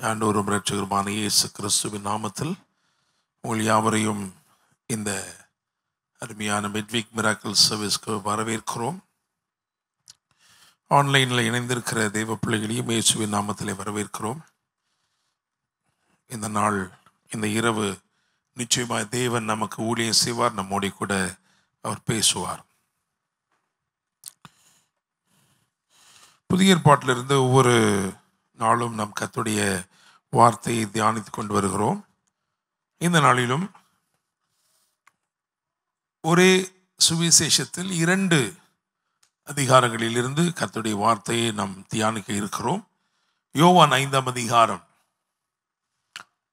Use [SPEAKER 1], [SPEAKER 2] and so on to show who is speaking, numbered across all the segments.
[SPEAKER 1] ஆண்டவரும் இரட்சகருமான இயேசு கிறிஸ்துவின் நாமத்தில் உங்கள் யாவரையும் இந்த அருமையான மிட்வீக் மிராக்கிள் சர்வீஸ்க்கு வரவேற்கிறோம். ஆன்லைனில் இணைந்திருக்கிற தெய்வ பிள்ளைகளையும் இயேசுவின் நாமத்திலே வரவேற்கிறோம். இந்த நாள், இந்த இரவு நிச்சயமாக தேவன் நமக்கு ஊழியம் செய்வார், நம்மோடு கூட அவர் பேசுவார். புதிய ஏற்பாட்டிலிருந்து ஒவ்வொரு நாளும் நம் கர்த்தருடைய வார்த்தையை தியானித்து கொண்டு வருகிறோம். இந்த நாளிலும் ஒரே சுவிசேஷத்தில் 2 அதிகாரங்களிலிருந்து கர்த்தருடைய வார்த்தையை நாம் தியானிக்க இருக்கிறோம். யோவான் 5ஆம் அதிகாரம்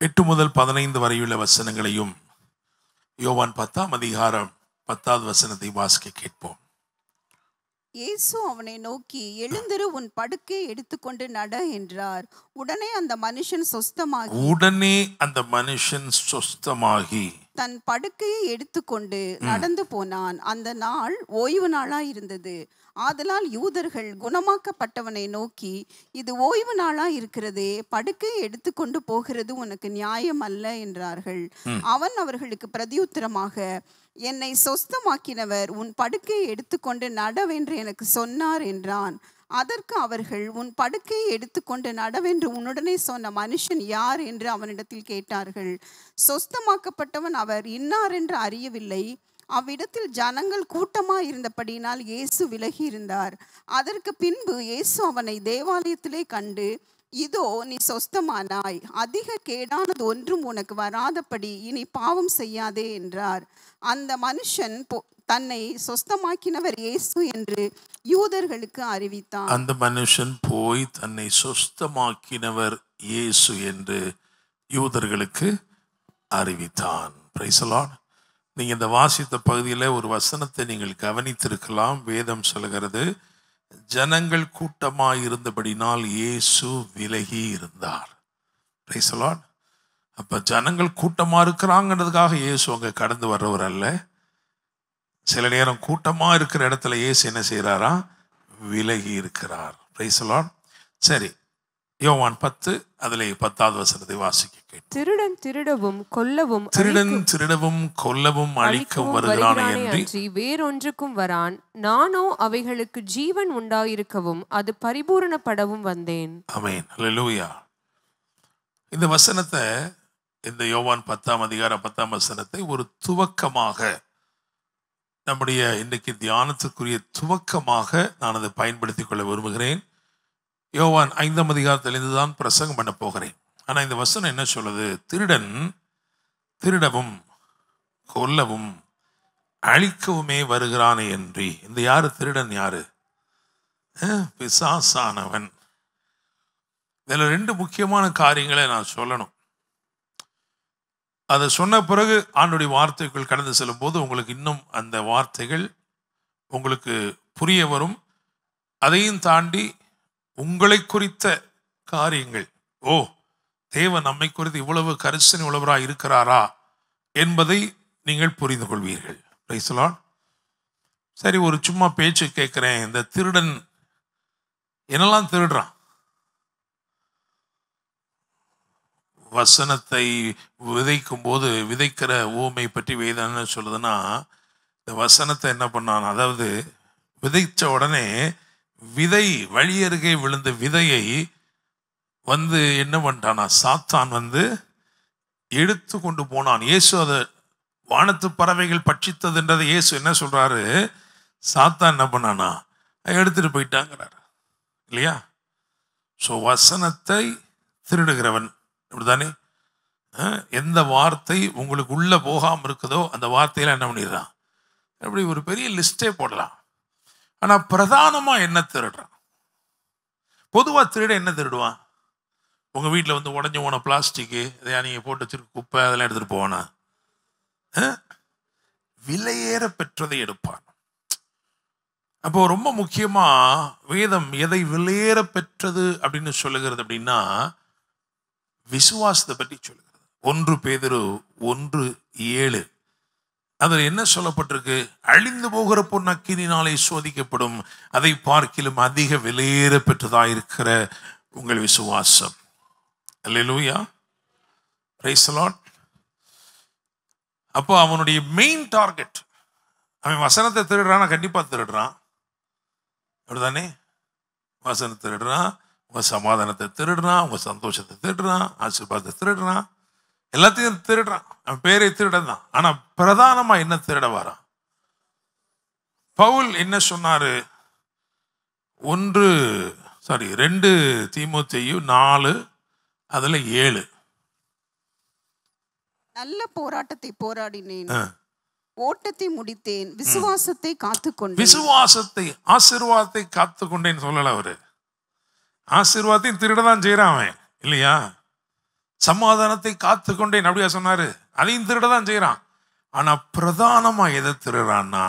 [SPEAKER 1] 8 முதல் 15 வரையுள்ள வசனங்களையும், யோவான் 10ஆம் அதிகாரம் 10வது வசனத்தை வாசிக்க கேட்போம்.
[SPEAKER 2] இயேசு அவனை நோக்கி, எழுந்திரு, உன் படுக்கையை எடுத்துக்கொண்டு நட என்றார். உடனே அந்த மனுஷன் சொஸ்தமாகி தன் படுக்கையை எடுத்துக்கொண்டு நடந்து போனான். அந்த நாள் ஓய்வு நாளாயிருந்தது. ஆதலால் யூதர்கள் குணமாக்கப்பட்டவனை நோக்கி, இது ஓய்வு நாளாயிருக்கிறதே, படுக்கையை எடுத்துக்கொண்டு போகிறது உனக்கு நியாயம் அல்ல என்றார்கள். அவன் அவர்களுக்கு பிரதியுத்தரமாக, என்னை சொஸ்தமாக்கினவர் உன் படுக்கையை எடுத்துக்கொண்டு நடவென்று எனக்கு சொன்னார் என்றான். அதற்கு அவர்கள், உன் படுக்கையை எடுத்துக்கொண்டு நடவென்று உன்னுடனே சொன்ன மனுஷன் யார் என்று அவனிடத்தில் கேட்டார்கள். சொஸ்தமாக்கப்பட்டவன் அவர் இன்னார் என்று அறியவில்லை. அவ்விடத்தில் ஜனங்கள் கூட்டமாய் இருந்தபடியினால் இயேசு விலகி இருந்தார். அதற்கு பின்பு இயேசு அவனை தேவாலயத்திலே கண்டு, இதோ நீ சொஸ்தமானாய், அதிக கேடானது ஒன்றும் உனக்கு வராதபடி இனி பாவம் செய்யாதே என்றார். அந்த மனுஷன் தன்னை சொஸ்தமாக்கினவர் இயேசு என்று யூதர்களுக்கு அறிவித்தான்.
[SPEAKER 1] அந்த மனுஷன் போய் தன்னை சொஸ்தமாக்கினவர் இயேசு என்று யூதர்களுக்கு அறிவித்தான். Price the Lord. நீங்க இந்த வாசித்த பகுதியில் ஒரு வசனத்தை நீங்கள் கவனித்திருக்கலாம். வேதம் சொல்கிறது, ஜனங்கள் கூட்டமாய் இருந்தபடினால் இயேசு விலகி இருந்தார். Price the Lord. அப்ப ஜனங்கள் கூட்டமா இருக்கிறாங்கிறதுக்காக இயேசு அங்க கடந்து வர்றவர் அல்ல. சில நேரம் கூட்டமா இருக்கிற இடத்துல இயேசு என்ன செய்யறாரா? விலகி இருக்கிறார். Price the Lord. சரி, யோவான் 10 அதிலே 10வது வசனத்தை வாசிக்க கேட்போம்.
[SPEAKER 3] திருடன் திருடவும் கொல்லவும் அழிக்கவும் வருகிறானே அன்றி வேறொன்றுக்கும் வரான். நானோ அவைகளுக்கு ஜீவன் உண்டாயிருக்கவும் அது பரிபூரணப்படவும் வந்தேன்.
[SPEAKER 1] ஆமென். ஹல்லேலூயா. இந்த வசனத்தை, இந்த யோவான் 10ஆம் அதிகாரம் 10ஆம் வசனத்தை ஒரு துவக்கமாக, நம்முடைய இன்றைக்கு தியானத்துக்குரிய துவக்கமாக நான் அதை பயன்படுத்திக் கொள்ள விரும்புகிறேன். யோவான் 5ஆம் அதிகாரத்திலிருந்து தான் பிரசங்கம் பண்ண போகிறேன். ஆனால் இந்த வசனம் என்ன சொல்லுது? திருடன் திருடவும் கொல்லவும் அழிக்கவுமே வருகிறானே அன்றி. இந்த யாரு திருடன்? யாரு? பிசாசானவன். இதில் 2 முக்கியமான காரியங்களை நான் சொல்லணும். அதை சொன்ன பிறகு ஆண்டுடைய வார்த்தைகள் கடந்து செல்லும் போது உங்களுக்கு இன்னும் அந்த வார்த்தைகள் உங்களுக்கு புரிய வரும். அதையும் தாண்டி உங்களை குறித்த காரியங்கள், ஓ, தேவன் நம்மை குறித்து இவ்வளவு கரிசனை உள்ளவராக இருக்கிறாரா என்பதை நீங்கள் புரிந்து கொள்வீர்கள். Price the Lord. சரி, ஒரு சும்மா பேச்சு கேட்கிறேன். இந்த திருடன் என்னெல்லாம் திருடுறான்? வசனத்தை விதைக்கும் போது விதைக்கிற ஊமை பற்றி வேதம் என்ன சொல்லுதுன்னா, இந்த வசனத்தை என்ன பண்ணான், அதாவது விதைச்ச உடனே விதை வழியருகே விழுந்த விதையை என்ன பண்ணிட்டானா, சாத்தான் எடுத்து கொண்டு போனான். இயேசு அதை வானத்து பறவைகள் பட்சித்ததுன்றதை இயேசு என்ன சொல்றாரு? சாத்தான் என்ன பண்ணானா, எடுத்துட்டு போயிட்டாங்கிறார் இல்லையா? ஸோ வசனத்தை திருடுகிறவன் இப்படிதானே. எந்த வார்த்தை உங்களுக்கு உள்ள போகாமல் இருக்குதோ அந்த வார்த்தையில என்ன பண்ணிடுறான்? அப்படி ஒரு பெரிய லிஸ்டே போடலாம். ஆனா பிரதானமா என்ன திருடுறான்? பொதுவா திருட என்ன திருடுவான்? உங்க வீட்டில் உடஞ்சி போன பிளாஸ்டிக்கு, இதையா நீங்க போட்டு வச்சிருக்க குப்பை, அதெல்லாம் எடுத்துட்டு போவானா? விலையேற பெற்றதை எடுப்பான். அப்போ ரொம்ப முக்கியமா வேதம் எதை விலையேற பெற்றது அப்படின்னு சொல்லுகிறது அப்படின்னா, விசுவாசத்தை பற்றி சொல்லுகிறது. 1 பேதுரு 1:7 அதில் என்ன சொல்லப்பட்டிருக்கு? அழிந்து போகிற பொன் அக்கினினாலே சோதிக்கப்படும், அதை பார்க்கிலும் அதிக விலையேற பெற்றதாயிருக்கிற உங்கள் விசுவாசம். அல்லேலூயா, பிரைஸ் தி லார்ட். அப்போ அவனுடைய மெயின் டார்கெட், அவன் வசனத்தை திருடுறானா கண்டிப்பா திருடுறான், அப்படிதானே? வசனத்தை திருடுறான், உங்க சமாதானத்தை திருடுறான், உங்க சந்தோஷத்தை திருடுறான், ஆசீர்வாதத்தை திருடுறான், எல்லாத்தையும் திருடுறான். அவன் பேரை திருடதான். ஆனா பிரதானமா என்ன திருட வரான்? பவுல் என்ன சொன்னாரு? 2 தீமோத்தேயு 4:7
[SPEAKER 2] நல்ல போராட்டத்தை போராடினேன், ஓட்டத்தை முடித்தேன், விசுவாசத்தை காத்துக்கொண்டேன்.
[SPEAKER 1] விசுவாசத்தை, ஆசீர்வாதத்தை காத்துக்கொண்டேன்னு சொல்லல அவரு. ஆசீர்வாதத்தையும் திருடதான் செய்யறான் அவன், இல்லையா? சமாதானத்தை காத்துக்கொண்டேன் அப்படியா சொன்னாரு? அதையும் திருடதான் செய்யறான். ஆனா பிரதானமா எதை திருடுறான்னா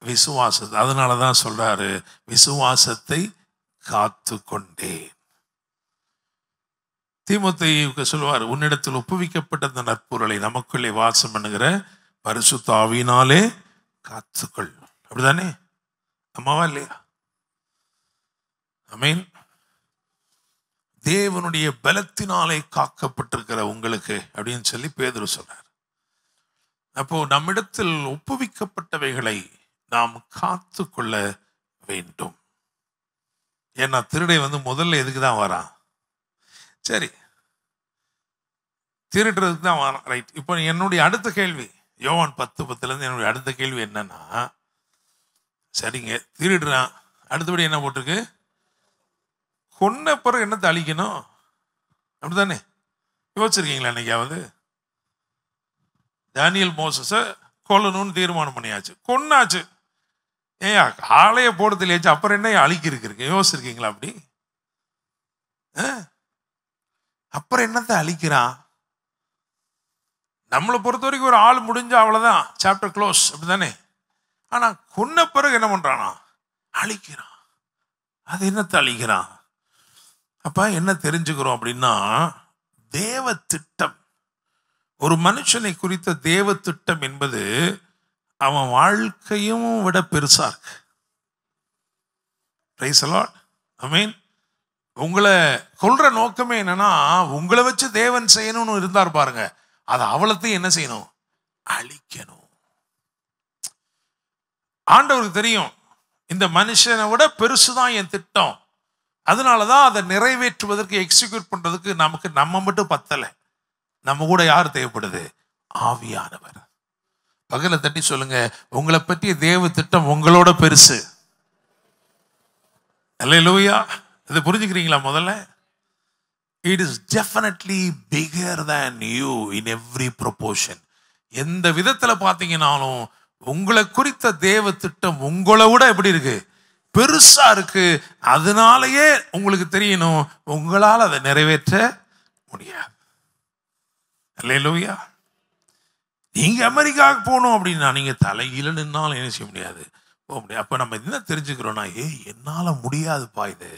[SPEAKER 1] விசுவாசத்தை. அதனாலதான் சொல்றாரு, விசுவாசத்தை காத்துக்கொண்டேன். தீமோத்தேயுவுக்கு சொல்லுவார், உன்னிடத்தில் ஒப்புவிக்கப்பட்ட அந்த நற்பொருளை நமக்குள்ளே வாசம் பண்ணுகிற பரிசுத்த ஆவியினாலே காத்துக்கொள். அப்படிதானே? அம்மாவா இல்லையா? ஆமென். தேவனுடைய பலத்தினாலே காக்கப்பட்டிருக்கிற உங்களுக்கு அப்படின்னு சொல்லி பேதுரு சொன்னார். அப்போ நம்மிடத்தில் ஒப்புவிக்கப்பட்டவைகளை நாம் காத்து கொள்ள வேண்டும். ஏன்னா திருடை முதல்ல எதுக்கு தான் வரான்? சரி, திருடுறதுக்கு தான் வரான், ரைட். இப்போ என்னுடைய அடுத்த கேள்வி, யோவான் 10:10 என்னுடைய அடுத்த கேள்வி என்னன்னா, சரிங்க திருடுறான், அடுத்தபடி என்ன போட்டிருக்கு? கொன்ன பிறகு என்னத்தை அழிக்கணும், அப்படித்தானே? யோசிச்சிருக்கீங்களா என்னைக்காவது? தானியேல் மோசஸை கொல்லணும்னு தீர்மானம் பண்ணியாச்சு, கொன்னாச்சு. ஏயா ஆலையை போட தெரியாச்சு, அப்புறம் என்ன அழிக்கிறீங்க? யோசிச்சிருக்கீங்களா அப்படி? அப்புறம் என்னத்தை அழிக்கிறான்? நம்மளை பொறுத்த வரைக்கும் ஒரு ஆள் முடிஞ்சா அவ்வளவுதான், சாப்டர் க்ளோஸ், அப்படித்தானே? ஆனா கொன்ன பிறகு என்ன பண்றானா? அழிக்கிறான். அது என்னத்தை அழிக்கிறான்? அப்ப என்ன தெரிஞ்சுக்கிறோம் அப்படின்னா, தேவ திட்டம், ஒரு மனுஷனை குறித்த தேவ திட்டம் என்பது அவன் வாழ்க்கையும் விட பெருசா இருக்கு. Praise the Lord. ஆமென். உங்களை கொல்ற நோக்கமே என்னன்னா, உங்களை வச்சு தேவன் செய்யணும்னு இருந்தார் பாருங்க, அதை அவளத்தையும் என்ன செய்யணும்? அழிக்கணும். ஆண்டவருக்கு தெரியும், இந்த மனுஷனை விட பெருசுதான் என் திட்டம். அதனாலதான் அதை நிறைவேற்றுவதற்கு, எக்ஸிக்யூட் பண்றதுக்கு நமக்கு நம்ம மட்டும் பத்தலை, நம்ம கூட யார் தேவைப்படுது? ஆவியானவர். பகல தட்டி சொல்லுங்க, உங்களை பற்றிய தேவ திட்டம் உங்களோட பெருசு. அல்லேலூயா. இதை புரிஞ்சுக்கிறீங்களா? முதல்ல, it is definitely bigger than you in every proportion. எந்த விதத்துல பார்த்தீங்கன்னாலும் உங்களை குறித்த தேவ திட்டம் உங்களை விட எப்படி இருக்கு? பெருசா இருக்கு. அதனாலேயே உங்களுக்கு தெரியணும், உங்களால் அதை நிறைவேற்ற முடியாது. அல்லேலூயா. நீங்க அமெரிக்காவுக்கு போகணும் அப்படின்னா நீங்க தலையில நின்னாலும் என்ன செய்ய முடியாது, போக முடியாது. அப்ப நம்ம என்ன தெரிஞ்சுக்கிறோம்னா, என்னால முடியாதுப்பா, இது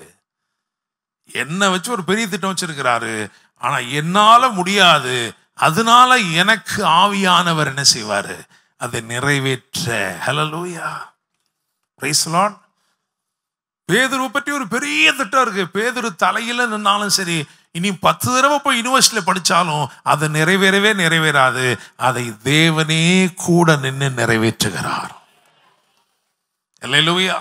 [SPEAKER 1] என்ன வச்சு ஒரு பெரிய திட்டம் வச்சிருக்கிறாரு, ஆனா என்னால முடியாது, அதனால எனக்கு ஆவியானவர் என்ன செய்வாரு? அதை நிறைவேற்ற. ஹல்லேலூயா, பிரைஸ் தி லார்ட். பேதுருவை பற்றி ஒரு பெரிய திட்டம் இருக்கு. பேதுரு தலையில நின்னாலும் சரி, இனி 10 தடவை போய் யூனிவர்சிட்டியில படிச்சாலும் அது நிறைவேறவே நிறைவேறாது. அதை தேவனே கூட நின்று நிறைவேற்றுகிறார். அல்லேலூயா.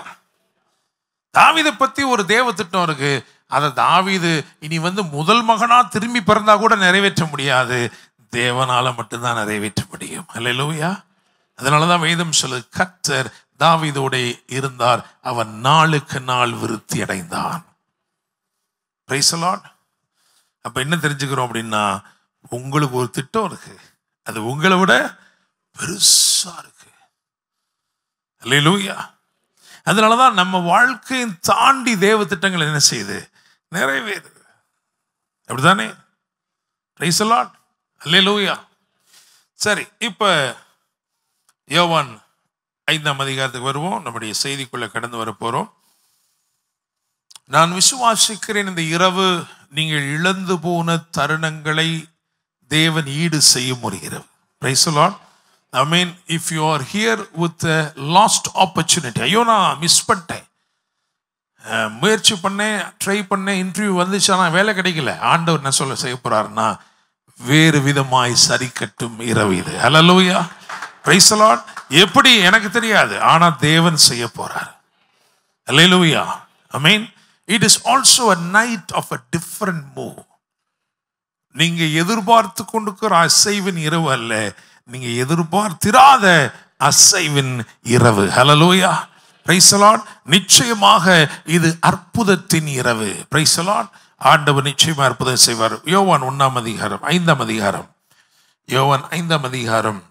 [SPEAKER 1] தாவீதை பத்தி ஒரு தேவ திட்டம் இருக்கு. அதை தாவீது இனி முதல் மகனா திரும்பி பிறந்தா கூட நிறைவேற்ற முடியாது, தேவனால மட்டும்தான் நிறைவேற்ற முடியும். அல்லேலூயா. அதனாலதான் வேதம் சொல்லு, கர்த்தர் தாவீதோட இருந்தார், அவன் நாளுக்கு நாள் விருத்தி அடைந்தான். Price the Lord. அப்ப என்ன தெரிஞ்சுக்கிறோம் அப்படின்னா, உங்களுக்கு ஒரு திட்டம் இருக்கு, அது உங்களை விட பெருசா இருக்கு. அல்லேலூயா. அதனாலதான் நம்ம வாழ்க்கையை தாண்டி தேவ திட்டங்கள் என்ன செய்யுது? நிறைவேறுது. அப்படிதானே? Praise the Lord. அல்லேலூயா. சரி, இப்ப யோவான் 5ஆம் அதிகாரத்துக்கு வருவோம். நம்முடைய செய்திக்குள்ள கடந்து வர போறோம். நான் விசுவாசிக்கிறேன், இந்த இரவு நீங்கள் இழந்து போன தருணங்களை தேவன் ஈடு செய்ய முடிகிறது. Price the Lord. I mean, if you are here with a lost opportunity, ஐயோ நான் மிஸ் பண்ணிட்டேன், முயற்சி பண்ணேன், ட்ரை பண்ணேன், இன்டர்வியூ வந்துச்சு, ஆனால் வேலை கிடைக்கல. ஆண்டவர் என்ன சொல்ல செய்ய போறாருன்னா, வேறு விதமாய் சரி கட்டும் இரவு இது. ஹல்லேலூயா, பிரைஸ் தி லார்ட். எப்படி எனக்கு தெரியாது, ஆனா தேவன் செய்ய போறார். ஹல்லேலூயா, ஆமென். It is also a night of a different move. நீங்க எதிர்பார்த்து கொண்டிருக்கிற அசைவின் இரவு அல்ல, நீங்க எதிர்பார்த்திராத அசைவின் இரவு. ஹல்லேலூயா, பிரைஸ் தி லார்ட். நிச்சயமாக இது அற்புதத்தின் இரவு. Price the Lord. ஆண்டவர் நிச்சயமா அற்புதம் செய்வார். யோவான் 1ஆம் அதிகாரம் 5ஆம் அதிகாரம், யோவான் 5ஆம் அதிகாரம்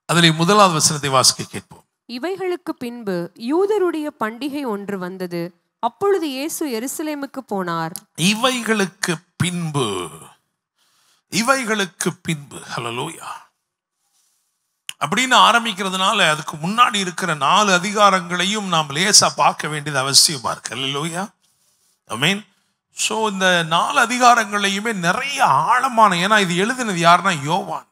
[SPEAKER 1] அதிலே 1வது வசனத்தை வாசிக்க கேட்போம்.
[SPEAKER 3] இவைகளுக்கு பின்பு யூதருடைய பண்டிகை ஒன்று வந்தது. அப்பொழுது இயேசு எருசலேமுக்கு போனார்.
[SPEAKER 1] இவைகளுக்கு பின்பு, இவைகளுக்கு பின்பு, ஹல்லேலூயா அப்படின்னு ஆரம்பிக்கிறதுனால அதுக்கு முன்னாடி இருக்கிற 4 அதிகாரங்களையும் நாம் லேசா பார்க்க வேண்டியது அவசியமா இருக்கு. ஹல்லேலூயா, ஆமென். ஸோ இந்த 4 அதிகாரங்களையுமே நிறைய ஆழமான, ஏன்னா இது எழுதினது யாருன்னா யோவான்.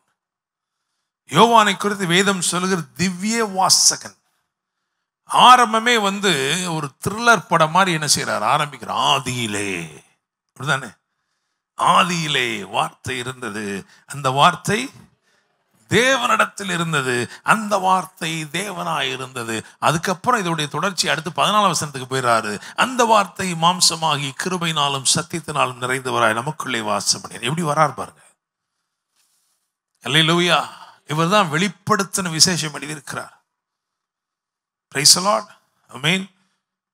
[SPEAKER 1] யோவானை குறித்து வேதம் சொல்லுகிற திவ்ய வாசகன். ஆரம்பமே ஒரு த்ரில்லர் படம் மாதிரி என்ன செய்யறார், ஆரம்பிக்கிறார். ஆதியிலே, அப்படிதானே, ஆதியிலே வார்த்தை இருந்தது, அந்த வார்த்தை தேவனிடத்தில் இருந்தது, அந்த வார்த்தை தேவனாய் இருந்தது. அதுக்கப்புறம் இதோடைய தொடர்ச்சி அடுத்து 14ஆம் வசனத்துக்கு போயிறாரு. அந்த வார்த்தை மாம்சமாகி கிருபையினாலும் சத்தியத்தினாலும் நிறைந்தவராய் நமக்குள்ளே வாசம் பண்ணினார். எப்படி வரார் பாருங்க. அல்லேலூயா. இவர் தான் வெளிப்படுத்தின விசேஷம் எழுதியிருக்கிறார். பிரைஸ் தி லார்ட், ஆமென்.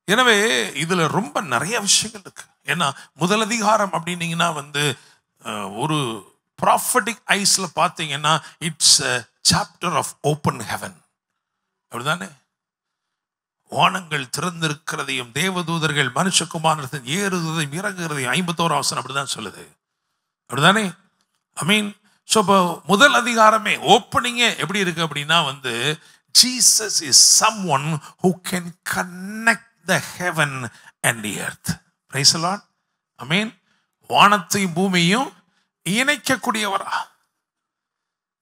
[SPEAKER 1] எனவே இதுல ரொம்ப நிறைய விஷயங்கள் இருக்கு. ஏன்னா முதல் அதிகாரம் அப்படின்னீங்கன்னா ஒரு ப்ராஃபட்டிக் ஐஸ்ல பார்த்தீங்கன்னா it's chapter of open heaven. அப்படிதானே, வானங்கள் திறந்திருக்கிறதையும் தேவதூதர்கள் மனுஷகுமாரத்தின் ஏறுகிறதையும் இறங்குகிறதையும் 51ஆம் வசனம் அப்படிதான் சொல்லுது. அப்படிதானே, ஆமென். ஸோ இப்போ முதல் அதிகாரமே ஓப்பனிங்கே எப்படி இருக்கு அப்படின்னா Jesus is someone who can connect the heaven and the earth. Praise the Lord, ஆமென். வானத்தையும் பூமியையும் இணைக்கக்கூடியவரா.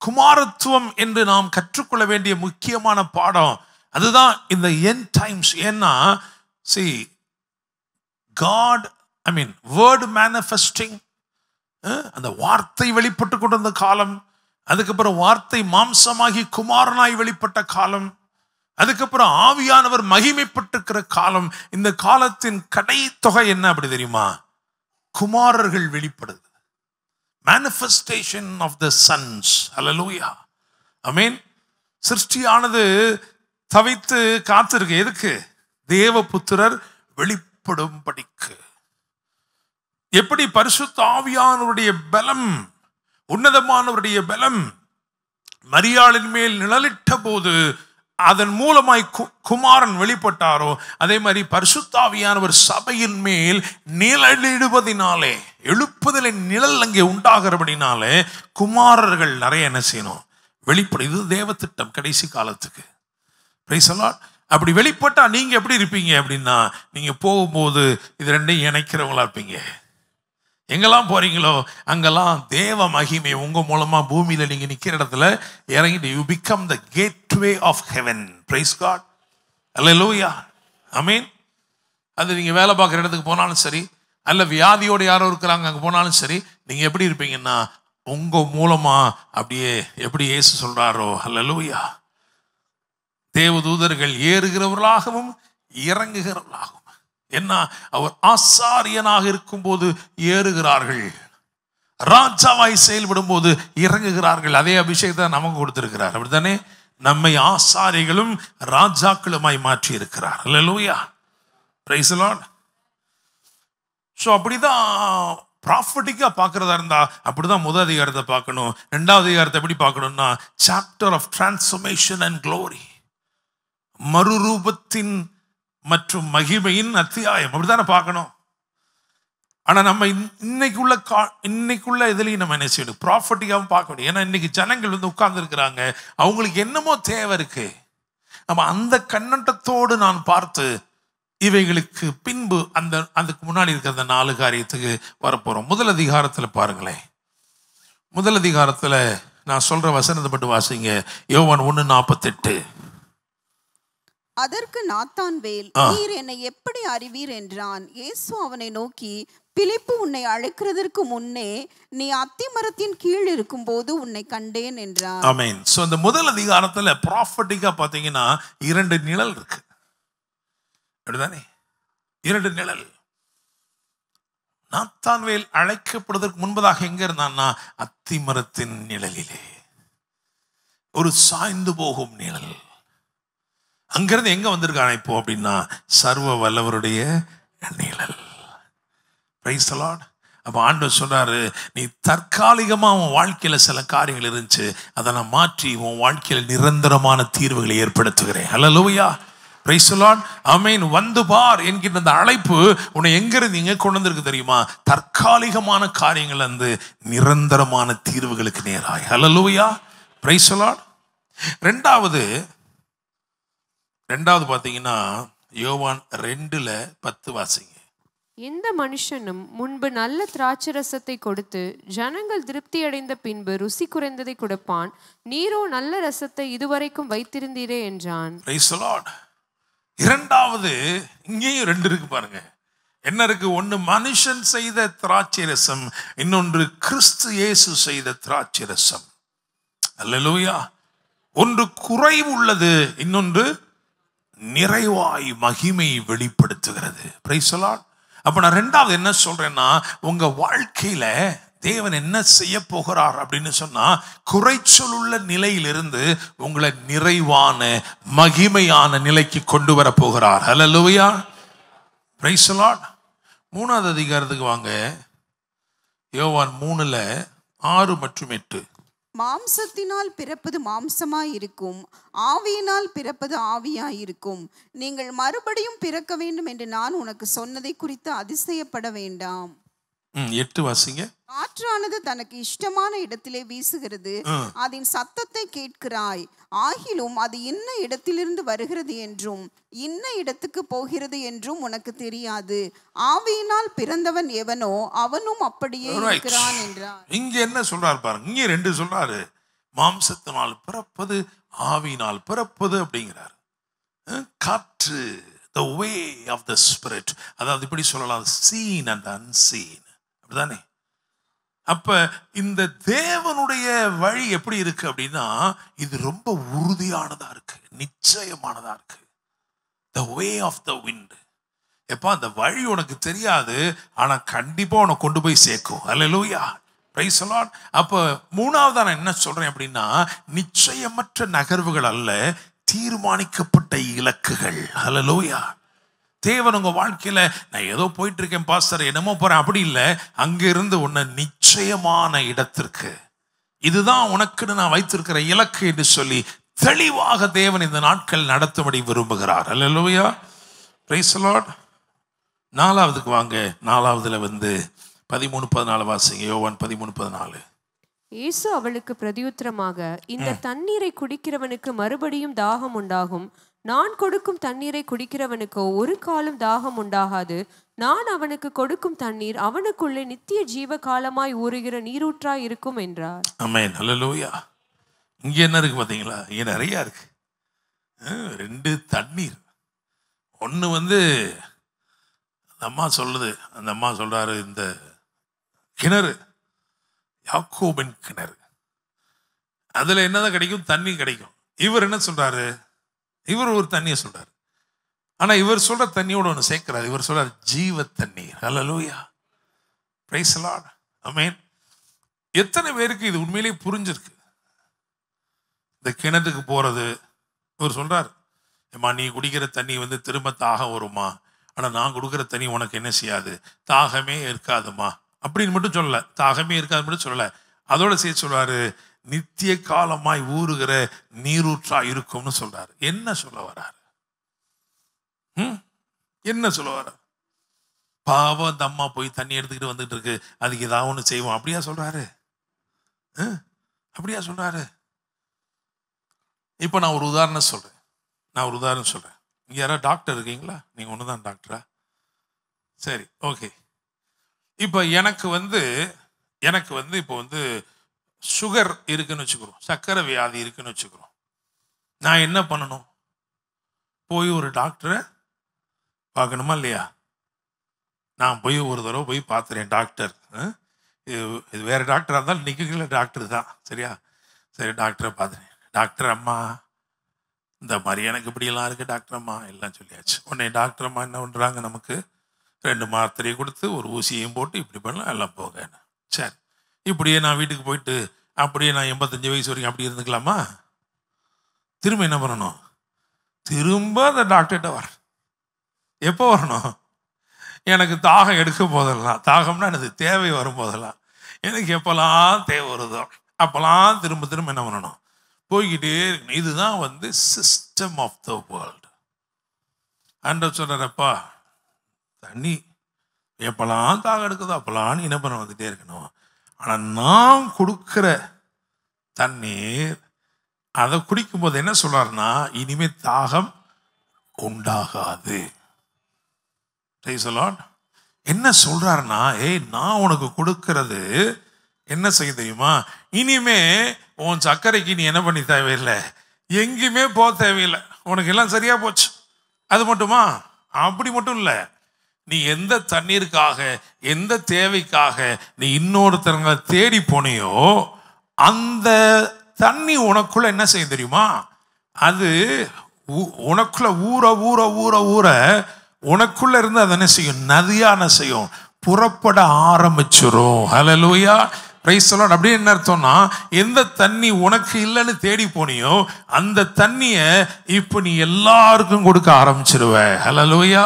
[SPEAKER 1] குமாரத்துவம் என்று நாம் கற்றுக்கொள்ள வேண்டிய முக்கியமான பாடம் அதுதான் இந்த end times. ஏன்னா see God, I mean word manifesting, அந்த வார்த்தை வெளிப்பட்டு கொண்டிருந்த காலம், அதுக்கப்புறம் வார்த்தை மாம்சமாகி குமாரனாய் வெளிப்பட்ட காலம், அதுக்கப்புறம் ஆவியானவர் மகிமைப்பட்டிருக்கிற காலம். இந்த காலத்தின் கடைத்தொகை என்ன அப்படி தெரியுமா? குமாரர்கள் வெளிப்படுது. Manifestation of the sons. ஹல்லேலூயா, ஆமென். சிருஷ்டியானது தவித்து காத்திருக்கு. எதுக்கு? தேவபுத்திரர் வெளிப்படும் படிக்கு. எப்படி பரிசுத்த ஆவியானவருடைய பலம், உன்னதமானவருடைய பலம் மரியாளின் மேல் நிழலிட்ட போது அதன் மூலமாய் குமாரன் வெளிப்பட்டாரோ, அதே மாதிரி பரிசுத்த ஆவியானவர் சபையின் மேல் நிழலிடுவதினாலே, எழுப்புதலை நிழல் அங்கே உண்டாகிறபடினாலே குமாரர்கள் நிறைய என்ன செய்யணும், வெளிப்படும். இது தேவ திட்டம் கடைசி காலத்துக்கு. Price the Lord. அப்படி வெளிப்பட்டா நீங்க எப்படி இருப்பீங்க அப்படின்னா, நீங்க போகும்போது இது ரெண்டையும் இணைக்கிறவங்களா இருப்பீங்க. எங்கெல்லாம் போறீங்களோ அங்கெல்லாம் தேவ மகிமை உங்க மூலமா பூமியில நீங்க நிக்கிற இடத்துல இறங்கிட்டு you become the gateway of heaven. Praise God, அல்லேலூயா, ஆமென். அது நீங்க வேலை பார்க்குற இடத்துக்கு போனாலும் சரி, அல்ல வியாதியோடு யாரோ இருக்கிறாங்க அங்கே போனாலும் சரி, நீங்க எப்படி இருப்பீங்கன்னா உங்க மூலமா அப்படியே எப்படி இயேசு சொல்றாரோ, அல்லேலூயா, தேவதூதர்கள் ஏறுகிறவர்களாகவும் இறங்குகிறவர்களாகவும். என்ன, அவர் ஆசாரியனாக இருக்கும் போது ஏறுகிறார்கள், ராஜாவாய் செயல்படும் போது இறங்குகிறார்கள். அதே அபிஷேகத்தை நமக்கு கொடுத்திருக்கிறார். அப்படித்தானே, நம்மை ஆசாரிகளும் ராஜாக்களுமாய் மாற்றி இருக்கிறார். அல்லேலூயா, பிரைஸ் தி லார்ட். ஸோ அப்படிதான் ப்ராஃபட்டிக்கா பார்க்கறதா இருந்தா அப்படிதான் முதல் அதிகாரத்தை பார்க்கணும். 2வது அதிகாரத்தை எப்படி பார்க்கணும்னா chapter of transformation and glory, மறுரூபத்தின் மற்றும் மகிமையின் அத்தியாயம், அப்படித்தானே பார்க்கணும். ஆனா நம்ம இன்னைக்குள்ள இதுலையும் நம்ம என்ன செய்யணும், ப்ராஃபட்டிக்காகவும் பார்க்க முடியும். ஏன்னா இன்னைக்கு ஜனங்கள் உட்கார்ந்து இருக்கிறாங்க, அவங்களுக்கு என்னமோ தேவை இருக்கு. நம்ம அந்த கண்ணோட்டத்தோடு நான் பார்த்து இவைகளுக்கு பின்பு அதுக்கு முன்னாடி இருக்கிற அந்த 4 காரியத்துக்கு வரப்போறோம். முதல் அதிகாரத்தில் பாருங்களேன். முதல் அதிகாரத்தில் நான் சொல்ற வசனத்தை மட்டும் வாசிங்க. யோவான் 1:48.
[SPEAKER 2] அதற்கு நாத்தான்வேல், நீர் என்னை எப்படி அறிவீர் என்றான். இயேசு அவனை நோக்கி, பிலிப்பு உன்னை அழைக்கிறதற்கு முன்னே நீ அத்திமரத்தின் கீழ் இருக்கும் போது உன்னை கண்டேன் என்றார்.
[SPEAKER 1] ஆமென். சோ இந்த முதல் அதிகாரத்துல ப்ராஃபட்டிக்கா பாத்தீங்கன்னா 2 நிழல் இருக்கு, அப்படிதானே? 2 நிழல். நாத்தான்வேல் அழைக்கப்படுவதற்கு முன்பதாக எங்க இருந்தான்னா அத்திமரத்தின் நிழலிலே, ஒரு சாய்ந்து போகும் நிழல். அங்கிருந்து எங்க வந்திருக்கான இப்போ அப்படின்னா சர்வ வல்லவருடைய நிழல். Price the Lord. அப்ப ஆண்டவர் சொல்றாரு, நீ தற்காலிகமா உன் வாழ்க்கையில சில காரியங்கள் இருந்துச்சு, அதை நான் மாற்றி உன் வாழ்க்கையில நிரந்தரமான தீர்வுகளை ஏற்படுத்துகிறேன். ஹல்லேலூயா. Praise the Lord. ஆமென். வந்து பார் என்கின்ற அந்த அழைப்பு உன்னை எங்கிருந்து இங்க கொண்டு வந்திருக்கு தெரியுமா? தற்காலிகமான காரியங்கள் வந்து நிரந்தரமான தீர்வுகளுக்கு நேராய். ஹல்லேலூயா. Praise the Lord. ரெண்டாவது பாத்தீங்கன்னா யோவான் 2:10 வாசிங்க.
[SPEAKER 3] எந்த மனுஷனும் முன்பு நல்ல திராட்சரசத்தை கொடுத்து ஜனங்கள் திருப்தி அடைந்த பின்பு ருசி குறைந்ததை கொடுப்பான், நீரோ நல்ல ரசத்தை இதுவரைக்கும் வைத்திருந்தீரே என்றான்.
[SPEAKER 1] Price the Lord. இரண்டாவது இங்கேயும் 2 இருக்கு பாருங்க. என்ன இருக்கு? ஒன்னு மனுஷன் செய்த திராட்சை ரசம், இன்னொன்று கிறிஸ்து இயேசு செய்த திராட்சை ரசம். அல்லேலூயா. ஒன்று குறைவு உள்ளது, இன்னொன்று நிறைவாய் மகிமை வெளிப்படுத்துகிறது. Price the Lord. அப்ப நான் ரெண்டாவது என்ன சொல்றேன்னா, உங்க வாழ்க்கையில தேவன் என்ன செய்ய போகிறார் அப்படின்னு சொன்னா, குறைச்சல் உள்ள நிலையிலிருந்து உங்களை நிறைவான மகிமையான நிலைக்கு கொண்டு வர போகிறார். ஹல்லேலூயா. Praise the Lord. 3வது அதிகாரத்துக்கு வாங்க. யோவான் 3:6 மற்றும் 8.
[SPEAKER 2] மாம்சத்தினால் பிறப்பது மாம்சமாயிருக்கும், ஆவியினால் பிறப்பது ஆவியாயிருக்கும். நீங்கள் மறுபடியும் பிறக்க வேண்டும் என்று நான் உனக்கு சொன்னதை குறித்து அதிசயப்பட வேண்டாம்.
[SPEAKER 1] 8 வாசிங்க.
[SPEAKER 2] காற்றானது தனக்கு இஷ்டமான இடத்திலே வீசுகிறது, அதன் சத்தத்தை கேட்கிறாய், ஆகிலும் அது இன்ன இடத்திலிருந்து வருகிறது என்றும் இன்ன இடத்துக்கு போகிறது என்றும் உனக்கு தெரியாது. ஆவியினால் பிறந்தவன் எவனோ அவனும் அப்படியே இருக்கிறான் என்றார்.
[SPEAKER 1] இங்க என்ன சொல்றாரு பாருங்க. இங்க 2 சொல்றாரு. மாம்சத்தினால் பிறப்பது, ஆவியினால் பிறப்பது அப்படிங்கிறார். காற்று, the way of the spirit, அதாவது இப்படி சொல்லலாம், seen and unseen, அப்படிதானே? அப்ப இந்த தேவனுடைய வழி எப்படி இருக்கு அப்படின்னா, இது ரொம்ப உறுதியானதா இருக்கு, நிச்சயமானதா இருக்கு. the way of the wind. எப்பா அந்த வழி உனக்கு தெரியாது, ஆனா கண்டிப்பா உனக்கு கொண்டு போய் சேர்க்கும். அல்லேலூயா. Praise the Lord. அப்ப 3வது நான் என்ன சொல்றேன் அப்படின்னா, நிச்சயமற்ற நகர்வுகள் அல்ல, தீர்மானிக்கப்பட்ட இலக்குகள். அல்லேலூயா. தேவன் உங்க வாழ்க்கையில நான் ஏதோ போயிட்டு இருக்கேன் பாஸ்டர், என்னமோ போறேன், அப்படி இல்லை. அங்கிருந்து உன்னை நிச்சயமான இடத்திற்கு, இதுதான் உனக்குன்னு நான் வைத்திருக்கிற இலக்கு என்று சொல்லி தெளிவாக தேவன் இந்த நாட்கள் நடத்தும்படி விரும்புகிறார். அல்லேலூயா. Praise the Lord. 4வதுக்கு வாங்க. 4வதுல 13:14 வாசிங்க. யோவான் 13:14.
[SPEAKER 3] இயேசு அவளுக்கு பிரதியுத்தரமாக, இந்த தண்ணீரை குடிக்கிறவனுக்கு மறுபடியும் தாகம் உண்டாகும். நான் கொடுக்கும் தண்ணீரை குடிக்கிறவனுக்கோ ஒரு காலம் தாகம் உண்டாகாது. நான் அவனுக்கு கொடுக்கும் தண்ணீர் அவனுக்குள்ளே நித்திய ஜீவ காலமாய் ஊறுகிற நீரூற்றாய் இருக்கும் என்றார். ஆமென்.
[SPEAKER 1] ஹல்லேலூயா. இங்க என்ன இருக்கு பாத்தீங்களா? இங்க நிறைய இருக்கு. 2 தண்ணீர். ஒன்னு அந்த அம்மா சொல்லுது, அந்த அம்மா சொல்றாரு, இந்த கிணறு யாக்கோபின் கிணறு, அதுல என்னதான் கிடைக்கும்? தண்ணி கிடைக்கும். இவர் என்ன சொல்றாரு? இவர் ஒரு தண்ணியை சொல்றாரு. ஆனா இவர் சொல்ற தண்ணியோட ஒன்று சேர்க்கிறார். இவர் சொல்றாரு ஜீவ தண்ணீர். ஹல்லேலூயா. Praise the Lord. ஆமென். எத்தனை பேருக்கு இது உண்மையிலேயே புரிஞ்சிருக்கு? இந்த கிணத்துக்கு போறது, இவர் சொல்றாரு, ஏம்மா நீ குடிக்கிற தண்ணி திரும்ப தாகம் வருமா, ஆனா நான் கொடுக்குற தண்ணி உனக்கு என்ன செய்யாது, தாகமே இருக்காதுமா அப்படின்னு மட்டும் சொல்லல. தாகமே இருக்காது மட்டும் சொல்லல, அதோட சேர்த்து சொல்றாரு நித்திய காலமாய் ஊறுகிற நீரூற்றா இருக்கும்னு சொல்றாரு. என்ன சொல்ல வர்றாரு? என்ன சொல்ல வர்றாரு? பாவம் அந்த அம்மா போய் தண்ணி எடுத்துக்கிட்டு வந்துட்டு இருக்கு, அதுக்கு ஏதாவது ஒண்ணு செய்வோம் அப்படியா சொல்றாரு? அப்படியா சொல்றாரு? இப்ப நான் ஒரு உதாரணம் சொல்றேன். இங்க யாராவது டாக்டர் இருக்கீங்களா? நீங்க ஒண்ணுதான் டாக்டரா? சரி, ஓகே. இப்ப எனக்கு இப்போ சுகர் இருக்குன்னு வச்சுக்கிறோம், சர்க்கரை வியாதி இருக்குன்னு வச்சுக்கிறோம். நான் என்ன பண்ணணும்? போய் ஒரு டாக்டரை பார்க்கணுமா இல்லையா? நான் போய் ஒரு தடவை போய் பார்த்துறேன் டாக்டர். இது வேறு டாக்டராக இருந்தாலும் நிற்கல டாக்டர் தான், சரியா? சரி, டாக்டரை பார்த்துறேன். டாக்டர் அம்மா இந்த மாதிரி எனக்கு இப்படியெல்லாம் இருக்குது டாக்டர் அம்மா எல்லாம் சொல்லியாச்சு. உடனே டாக்டர் அம்மா என்ன பண்ணுறாங்க, நமக்கு 2 மாத்திரையை கொடுத்து ஒரு ஊசியையும் போட்டு இப்படி பண்ணலாம் எல்லாம் போக. சரி, இப்படியே நான் வீட்டுக்கு போயிட்டு அப்படியே நான் 85 வயசு வரைக்கும் அப்படி இருந்துக்கலாமா? திரும்ப என்ன பண்ணணும்? திரும்ப அந்த டாக்டர்கிட்ட வர. எப்போ வரணும்? எனக்கு தாகம் எடுக்கும் போதெல்லாம், தாகம்னா எனக்கு தேவை வரும் போதெல்லாம், எனக்கு எப்போல்லாம் தேவை வருதோ அப்போல்லாம் திரும்ப திரும்ப என்ன பண்ணணும்? போய்கிட்டே இருக்கணும். இதுதான் சிஸ்டம் ஆஃப் த வேர்ல்டு. ஆண்டவர் சொல்கிறப்பா, தண்ணி எப்போல்லாம் தாகம் எடுக்குதோ அப்போல்லாம் நீ என்ன பண்ண வந்துட்டே இருக்கணும். ஆனால் நான் கொடுக்குற தண்ணீர் அதை குடிக்கும்போது என்ன சொல்றாருன்னா, இனிமேல் தாகம் உண்டாகாது. என்ன சொல்றாருன்னா, நான் உனக்கு கொடுக்கறது என்ன செய்ய தெரியுமா, இனிமே உன் சர்க்கரைக்கு நீ என்ன பண்ணி தேவையில்லை, எங்கேயுமே போக தேவையில்லை, உனக்கு எல்லாம் சரியா போச்சு. அது மட்டுமா? அப்படி மட்டும் இல்லை, நீ எந்த தண்ணீருக்காக எந்த தேவைக்காக நீ இன்னொருத்தரங்களை தேடி போனியோ அந்த தண்ணி உனக்குள்ள என்ன செய்ய தெரியுமா, அது உனக்குள்ள ஊற ஊற ஊற ஊற உனக்குள்ள இருந்து அதை என்ன செய்யும், நதியான செய்யும், புறப்பட ஆரம்பிச்சிரும். ஹல்லேலூயா, பிரைஸ் தி லார்ட். அப்படியே என்ன அர்த்தம்னா, எந்த தண்ணி உனக்கு இல்லைன்னு தேடி போனியோ அந்த தண்ணிய இப்ப நீ எல்லாருக்கும் கொடுக்க ஆரம்பிச்சிருவ. ஹல்லேலூயா,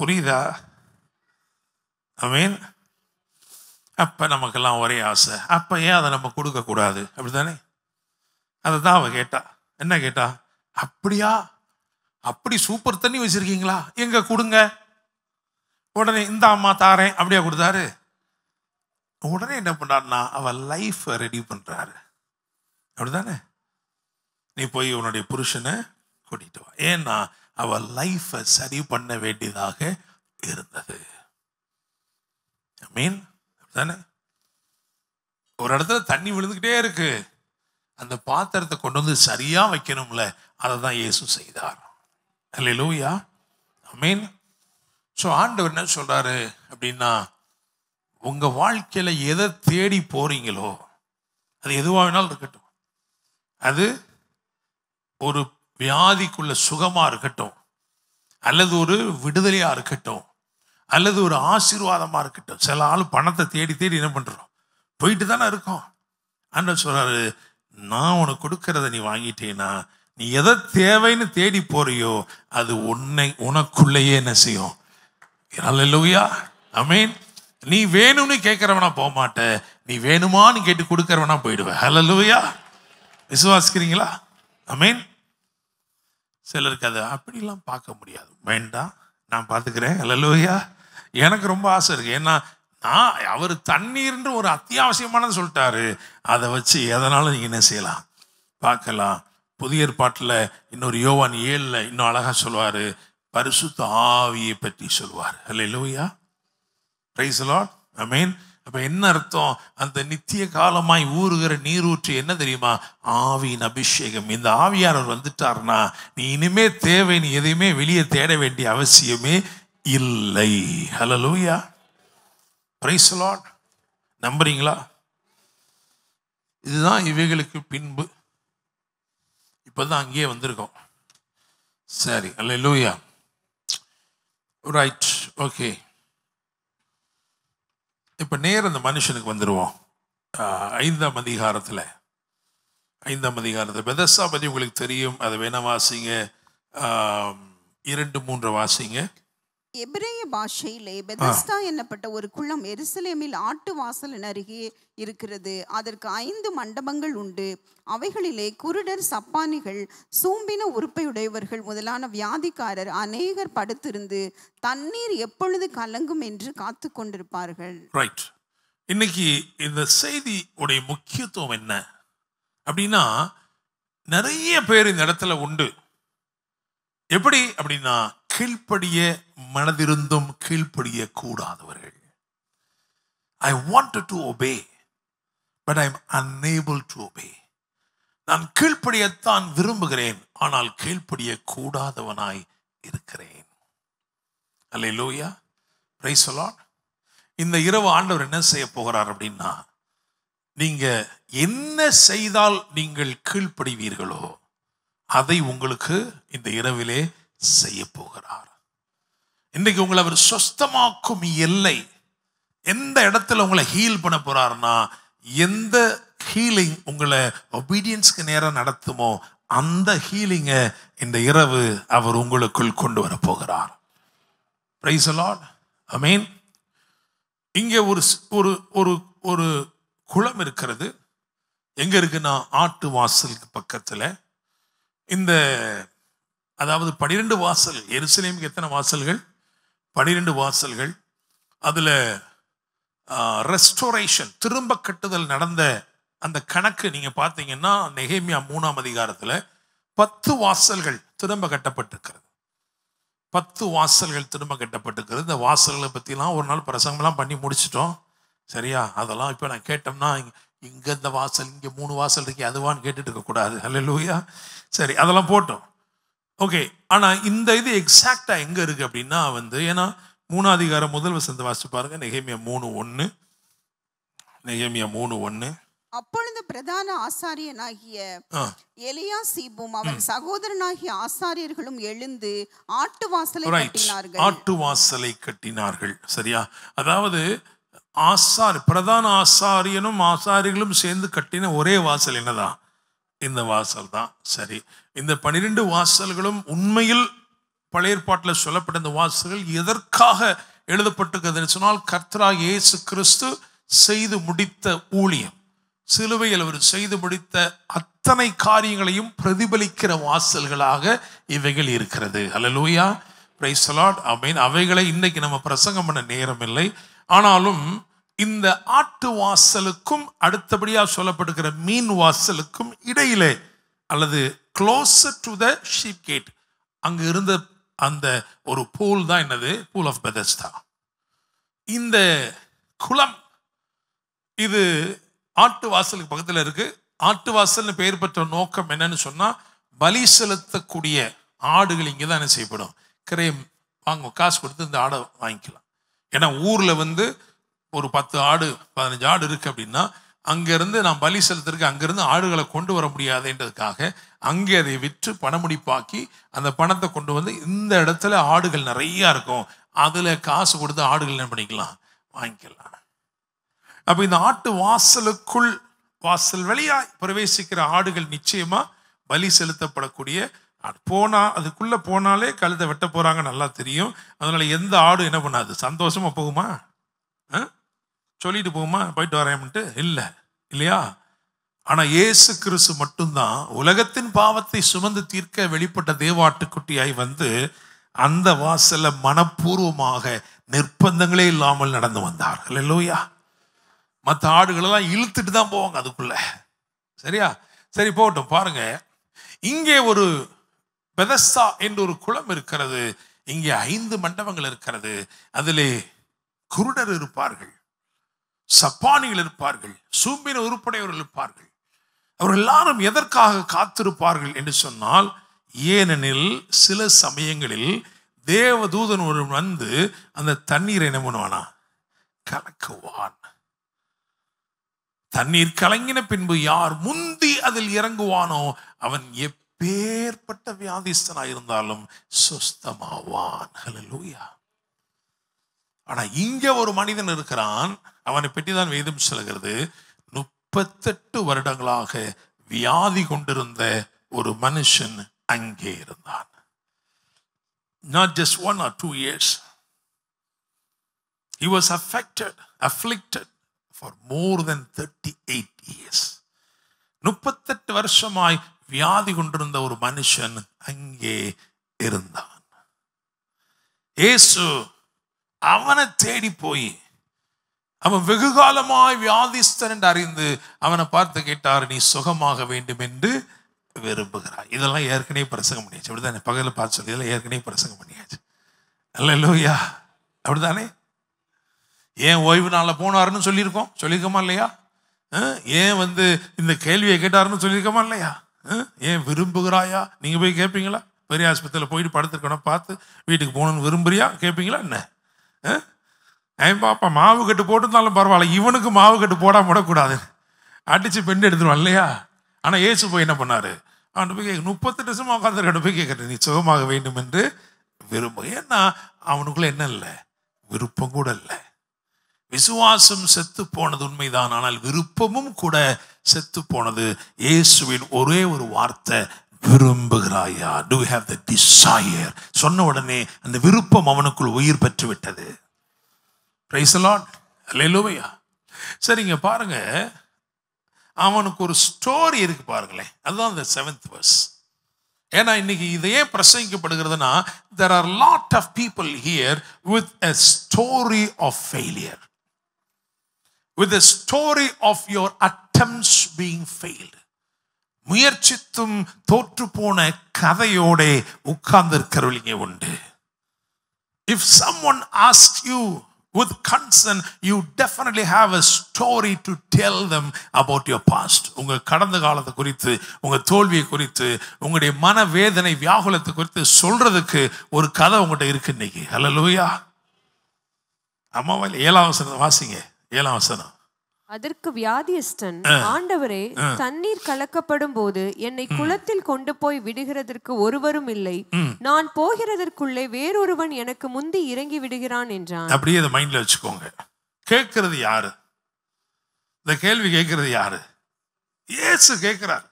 [SPEAKER 1] புரியுதா? ஆமென். அப்ப நமக்கெல்லாம் ஒரே ஆசை, அப்ப ஏன் அதை நம்ம கொடுக்க கூடாது? அப்படித்தானே? அதை தான் அவ கேட்டா. என்ன கேட்டா? அப்படியா, அப்படி சூப்பர் தண்ணி வச்சிருக்கீங்களா, எங்க கொடுங்க. உடனே இந்த அம்மா தாரேன் அப்படியா கொடுத்தாரு. உடனே என்ன பண்றாருன்னா, அவ லைஃப் ரெடி பண்றாரு. அப்படித்தானே? நீ போய் உன்னுடைய புருஷனை கூட்டிட்டு வா. ஏன்னா அவ லைஃப சரி பண்ண வேண்டியதாக இருந்தது. மீன் தானே? ஒரு இடத்துல தண்ணி விழுந்துக்கிட்டே இருக்கு, அந்த பாத்திரத்தை கொண்டு வந்து சரியா வைக்கணும்ல, அதை தான் இயேசு செய்தார். அல்லேலூயா, ஆமென். ஸோ ஆண்டவர் என்ன சொல்றாரு அப்படின்னா, உங்க வாழ்க்கையில எதை தேடி போறீங்களோ அது எதுவாக வேணாலும் இருக்கட்டும், அது ஒரு வியாதிக்குள்ள சுகமா இருக்கட்டும், அல்லது ஒரு விடுதலையா இருக்கட்டும், அல்லது ஒரு ஆசீர்வாதமா இருக்கட்டும். சில ஆள் பணத்தை தேடி தேடி என்ன பண்றோம், போயிட்டு தானே இருக்கோம். ஆண்டவர் சொல்றாரு, நான் உனக்கு கொடுக்கறத நீ வாங்கிட்டேன்னா, நீ எதை தேவைன்னு தேடி போறியோ அது உனக்குள்ளேயே என்ன செய்யும். அல்லேலூயா, ஆமென். நீ வேணும்னு கேட்கிறவனா போக மாட்ட, நீ வேணுமான்னு கேட்டு கொடுக்கறவனா போயிடுவேன். அல்லேலூயா, விசுவாசிக்கிறீங்களா? ஆமென். சிலருக்கு அதை அப்படிலாம் பார்க்க முடியாது, வேண்டாம் நான் பார்த்துக்கிறேன். அல்லேலூயா, எனக்கு ரொம்ப ஆசை இருக்கு. ஏன்னா அவர் தண்ணீர்ன்ற ஒரு அத்தியாவசியமானது சொல்லிட்டாரு, அதை வச்சு எதனாலும் நீங்க என்ன செய்யலாம், பார்க்கலாம். புதிய ஏற்பாட்டில் இன்னொரு யோவான் 7 இன்னும் அழகா சொல்லுவாரு, பரிசுத்த ஆவியை பற்றி சொல்லுவார். அல்லேலூயா, பிரைஸ் தி லார்ட், ஆமென். அப்ப என்ன அர்த்தம்? அந்த நித்திய காலமாய் ஊறுகிற நீரூற்று என்ன தெரியுமா? ஆவியின் அபிஷேகம். இந்த ஆவியானவர் வந்துட்டார்னா நீ இனிமே தேவை, நீ எதையுமே வெளியே தேட வேண்டிய அவசியமே இல்லை. ஹல்லேலூயா, பிரைஸ் தி லார்ட். நம்புறீங்களா? இதுதான் இவைகளுக்கு பின்பு. இப்பதான் அங்கேயே வந்திருக்கோம். சரி, அல்லேலூயா, ரைட், ஓகே. இப்ப நேரம் அந்த மனுஷனுக்கு வந்துடுவோம். 5ஆம் அதிகாரத்தில் பெதஸ்தா பற்றி உங்களுக்கு தெரியும், அதை வேணா வாசிங்க. 2-3 வாசிங்க.
[SPEAKER 2] எபிரேய பாஷையிலே பெதஸ்தா என்னப்பட்ட ஒரு குளம் எருசலேமில் ஆட்டு வாசலின் அருகே இருக்கிறது. அதற்கு 5 மண்டபங்கள் உண்டு. அவைகளிலே குருடர், சப்பானிகள், சூம்பின உறுப்பையுடையவர்கள் முதலான வியாதிக்காரர் அநேகர் படுத்திருந்து தண்ணீர் எப்பொழுது கலங்கும் என்று காத்து கொண்டிருப்பார்கள்.
[SPEAKER 1] ரைட். இன்னைக்கு இந்த செய்தி உடைய முக்கியத்துவம் என்ன அப்படின்னா, நிறைய பேர் இந்த இடத்துல உண்டு. எப்படி அப்படின்னா, கீழ்ப்படிய மனதிருந்தும் கீழ்ப்படிய கூடாதவர்கள். I wanted to obey, but I am unable to obey. நான் கீழ்ப்படியத்தான் விரும்புகிறேன், ஆனால் கீழ்ப்படிய கூடாதவனாய் இருக்கிறேன். அல்லேலூயா, பிரைஸ் தி லார்ட். இந்த இரவு ஆண்டவர் என்ன செய்ய போகிறார் அப்படின்னா, நீங்க என்ன செய்தால் நீங்கள் கீழ்ப்படிவீர்களோ அதை உங்களுக்கு இந்த இரவிலே செய்ய போகிறார். இன்னைக்கு உங்களை அவர் சொஸ்தமாக்கும் எல்லை, எந்த இடத்துல உங்களை ஹீல் பண்ண போறாருன்னா, எந்த ஹீலிங் உங்களை ஒபீடியன்ஸ்க்கு நேரம் நடத்துமோ அந்த ஹீலிங்கை இந்த இரவு அவர் உங்களுக்குள் கொண்டு வர போகிறார். பிரைஸ் தி லார்ட், ஆமென். இங்கே ஒரு ஒரு ஒரு ஒரு குளம் இருக்கிறது. எங்க இருக்குன்னா, ஆட்டு வாசலுக்கு பக்கத்துல. இந்த அதாவது 12 வாசல், எருசலேமுக்கு எத்தனை வாசல்கள்? 12 வாசல்கள். அதுல ரெஸ்டோரேஷன், திரும்ப கட்டுதல் நடந்த அந்த கணக்கு நீங்க பார்த்தீங்கன்னா, நெகேமியா 3ஆம் அதிகாரத்துல 10 வாசல்கள் திரும்ப கட்டப்பட்டிருக்கிறது. 10 வாசல்கள் திரும்ப கட்டப்பட்டிருக்கிறது. இந்த வாசல்களை பற்றிலாம் ஒரு நாள் பிரசங்கம்லாம் பண்ணி முடிச்சிட்டோம், சரியா? அதெல்லாம் இப்போ நான் கேட்டோம்னா, இங்கே இந்த வாசல், இங்கே 3 வாசல் இருக்கு, அதுவான்னு கேட்டுட்டு இருக்கக்கூடாது. அல்லேலூயா, சரி, அதெல்லாம் போட்டோம், ஓகே. ஆனால் இந்த இது எக்ஸாக்டாக எங்கே இருக்குது அப்படின்னா ஏன்னா 3ஆம் அதிகாரம் முதல் வசனத்தை வாசிச்சு பாருங்க. நெகேமியா 3:1. நெகேமியா 3:1.
[SPEAKER 2] அப்பொழுது பிரதான ஆசாரியனாகிய எலியாசிபும் அவன் சகோதரனாகிய ஆசாரியர்களும் எழுந்து ஆட்டு வாசலை கட்டினார்கள்.
[SPEAKER 1] ஆட்டு வாசலை கட்டினார்கள், சரியா? அதாவது பிரதான ஆசாரியனும் ஆசாரிகளும் சேர்ந்து கட்டின ஒரே வாசல் என்னதான்? இந்த வாசல் தான், சரி. இந்த 12 வாசல்களும் உண்மையில் பழைய ஏற்பாட்டில் சொல்லப்பட்ட இந்த வாசல்கள் எதற்காக எழுதப்பட்டிருக்கிறதுன்னு சொன்னால், கர்த்தராகிய இயேசு கிறிஸ்து செய்து முடித்த ஊழியம், சிலுவையில் அவர் செய்து முடித்த அத்தனை காரியங்களையும் பிரதிபலிக்கிற வாசல்களாக இவைகள் இருக்கிறது. அல்லேலூயா, பிரைஸ் தி லார்ட், ஆமென். அவைகளை இன்னைக்கு நம்ம பிரசங்கம் பண்ண நேரம் இல்லை. ஆனாலும் இந்த ஆட்டு வாசலுக்கும் அடுத்தபடியாக சொல்லப்படுகிற மீன் வாசலுக்கும் இடையிலே, அல்லது closer to the sheep gate, அங்கு இருந்த அந்த ஒரு பூல் தான் என்னது? Pool of Bethesda. இந்த குளம் இது ஆட்டு வாசலுக்கு பக்கத்தில் இருக்கு. ஆட்டு வாசல்னு பெயர் பெற்ற நோக்கம் என்னன்னு சொன்னா, பலி செலுத்தக்கூடிய ஆடுகள் இங்கே தான் என்ன செய்யப்படும்? கிரயம் வாங்க, காசு கொடுத்து இந்த ஆடை வாங்கிக்கலாம். ஏன்னா ஊர்ல ஒரு 10 ஆடு 15 ஆடு இருக்கு அப்படின்னா, அங்கிருந்து நான் பலி செலுத்திருக்கு, அங்கிருந்து ஆடுகளை கொண்டு வர முடியாதுன்றதுக்காக அங்கே அதை விற்று பணமுடிப்பாக்கி அந்த பணத்தை கொண்டு வந்து இந்த இடத்துல ஆடுகள் நிறைய இருக்கும், அதுல காசு கொடுத்து ஆடுகள் என்ன பண்ணிக்கலாம்? வாங்கிக்கலாம். அப்ப இந்த ஆட்டு வாசலுக்குள், வாசல் வழியாய் பிரவேசிக்கிற ஆடுகள் நிச்சயமா பலி செலுத்தப்படக்கூடிய போனா, அதுக்குள்ள போனாலே கழுத்தை வெட்ட போறாங்க, நல்லா தெரியும். அதனால எந்த ஆடு என்ன பண்ணாது? சந்தோஷமா போகுமா? சொல்லிட்டு போகுமா போயிட்டு வரேன்ட்டு? இல்லை, இல்லையா? ஆனா இயேசு கிறிஸ்து மட்டும்தான் உலகத்தின் பாவத்தை சுமந்து தீர்க்க வெளிப்பட்ட தேவாட்டுக்குட்டியாய் அந்த வாசல்ல மனப்பூர்வமாக நிர்பந்தங்களே இல்லாமல் நடந்து வந்தார். அல்லேலூயா. மற்ற ஆடுகளெல்லாம் இழுத்துட்டு தான் போவாங்க அதுக்குள்ள, சரியா? சரி, போகட்டும். பாருங்க, இங்கே ஒரு பெதஸ்தா என்ற ஒரு குளம் இருக்கிறது. இங்கே 5 மண்டபங்கள் இருக்கிறது. அதிலே குருடர் இருப்பார்கள், சப்பானிகள் இருப்பார்கள், சூம்பின உருப்படையவர்கள் இருப்பார்கள். அவர் எல்லாரும் எதற்காக காத்திருப்பார்கள் என்று சொன்னால், ஏனெனில் சில சமயங்களில் தேவதூதன் ஒரு அந்த தண்ணீரை என்ன பண்ணுவானா? கலக்குவான். தண்ணீர் கலங்கின பின்பு யார் முந்தி அதில் இறங்குவானோ அவன் எப்பேற்பட்ட வியாதிஸ்தனாயிருந்தாலும் சுஸ்தமாவான். ஹல்லேலூயா. ஆனா இங்க ஒரு மனிதன் இருக்கிறான், அவனை பற்றி தான் வேதம் சொல்கிறது. 38 வருடங்களாக வியாதி கொண்டிருந்த ஒரு மனுஷன் அங்கே இருந்தான். Not just 1 or 2 years. He was afflicted for more than 38 years. 38 வருஷமாய் வியாதி கொண்டிருந்த ஒரு மனுஷன் அங்கே இருந்தான். இயேசு அவனை தேடி போய், அவன் வெகு காலமாய் வியாதிஸ்தன் என்று அறிந்து அவனை பார்த்து கேட்டார், நீ சுகமாக வேண்டும் என்று விரும்புகிறாய்? இதெல்லாம் ஏற்கனவே பிரசங்கம் பண்ணியாச்சு, அப்படித்தானே? பகலில் பார்த்து சொல்லி இதெல்லாம் ஏற்கனவே பிரசங்கம் பண்ணியாச்சு. அல்லேலூயா, அப்படித்தானே? ஏன் ஓய்வு நாளில் போனாருன்னு சொல்லியிருக்கோமா இல்லையா? ஏன் வந்து இந்த கேள்வியை கேட்டாருன்னு சொல்லியிருக்கமா இல்லையா? ஏன் விரும்புகிறாயா? நீங்கள் போய் கேட்பீங்களா? பெரிய ஆஸ்பத்திரியில் போயிட்டு படுத்துருக்கணும் பார்த்து வீட்டுக்கு போகணுன்னு விரும்புறியா கேட்பீங்களா என்ன? ஏன் பாப்பா மாவு கட்டு போட்டுருந்தாலும் பரவாயில்ல, இவனுக்கு மாவு கட்டு போடாம விடக்கூடாது, அடித்து பெண்டு எடுத்துருவான் இல்லையா? ஆனால் இயேசு போய் என்ன பண்ணார்? அவன் போய் 38 வருஷமாக உட்காந்துருக்க போய் கேட்குறேன், நீ சுகமாக வேண்டும் என்று விரும்பும். ஏன்னா அவனுக்குள்ள என்ன இல்லை? விருப்பம் கூட இல்லை. விசுவாசம் செத்து போனது உண்மைதான், ஆனால் விருப்பமும் கூட செத்து போனது. இயேசுவின் ஒரே ஒரு வார்த்தை, விரும்புகிறாயா? Do you have the desire? சொன்ன உடனே அந்த விருப்பம் அவனுக்குள் உயிர் பெற்று விட்டது. Praise the Lord. Hallelujah. சரிங்க, பாருங்க, அவனுக்கு ஒரு ஸ்டோரி இருக்கு பாருங்களேன். அதுதான் இந்த 7th verse. ஏன்னா இன்னைக்கு இதையே பிரசங்கிக்கப்படுகிறதுனா, there are lot of people here with a story of failure, with a story of your attempts being failed. முயற்சித்தும் தோற்று போன கதையோட உட்கார்ந்து இருக்கிறவங்க உண்டு. If someone asks you with concern, you definitely have a story to tell them about your past. உங்க கடந்த காலத்தை குறித்து, உங்க தோல்வியை குறித்து, உங்களுடைய மனவேதனை வியாகுலத்தை குறித்து சொல்றதுக்கு ஒரு கதை உங்கள்கிட்ட இருக்கு இன்னைக்கு. ஹல்லேலூயா. அம்மாவில் 7ஆம் வசனம் வாசிங்க. 7ஆம் வசனம்.
[SPEAKER 3] அதற்கு வியாதியஸ்தன், ஆண்டவரே, தண்ணீர் கலக்கப்படும் போது என்னை குளத்தில் கொண்டு போய் விடுகிறதற்கு ஒருவரும் இல்லை, நான் போகிறதற்குள்ளே வேறொருவன் எனக்கு முந்தி இறங்கி விடுகிறான் என்றான். அப்படியே இதை மைண்ட்ல வச்சுக்கோங்க. கேட்கிறது யாரு? இந்த கேள்வி கேட்கிறது யாரு? இயேசு கேட்கிறார்.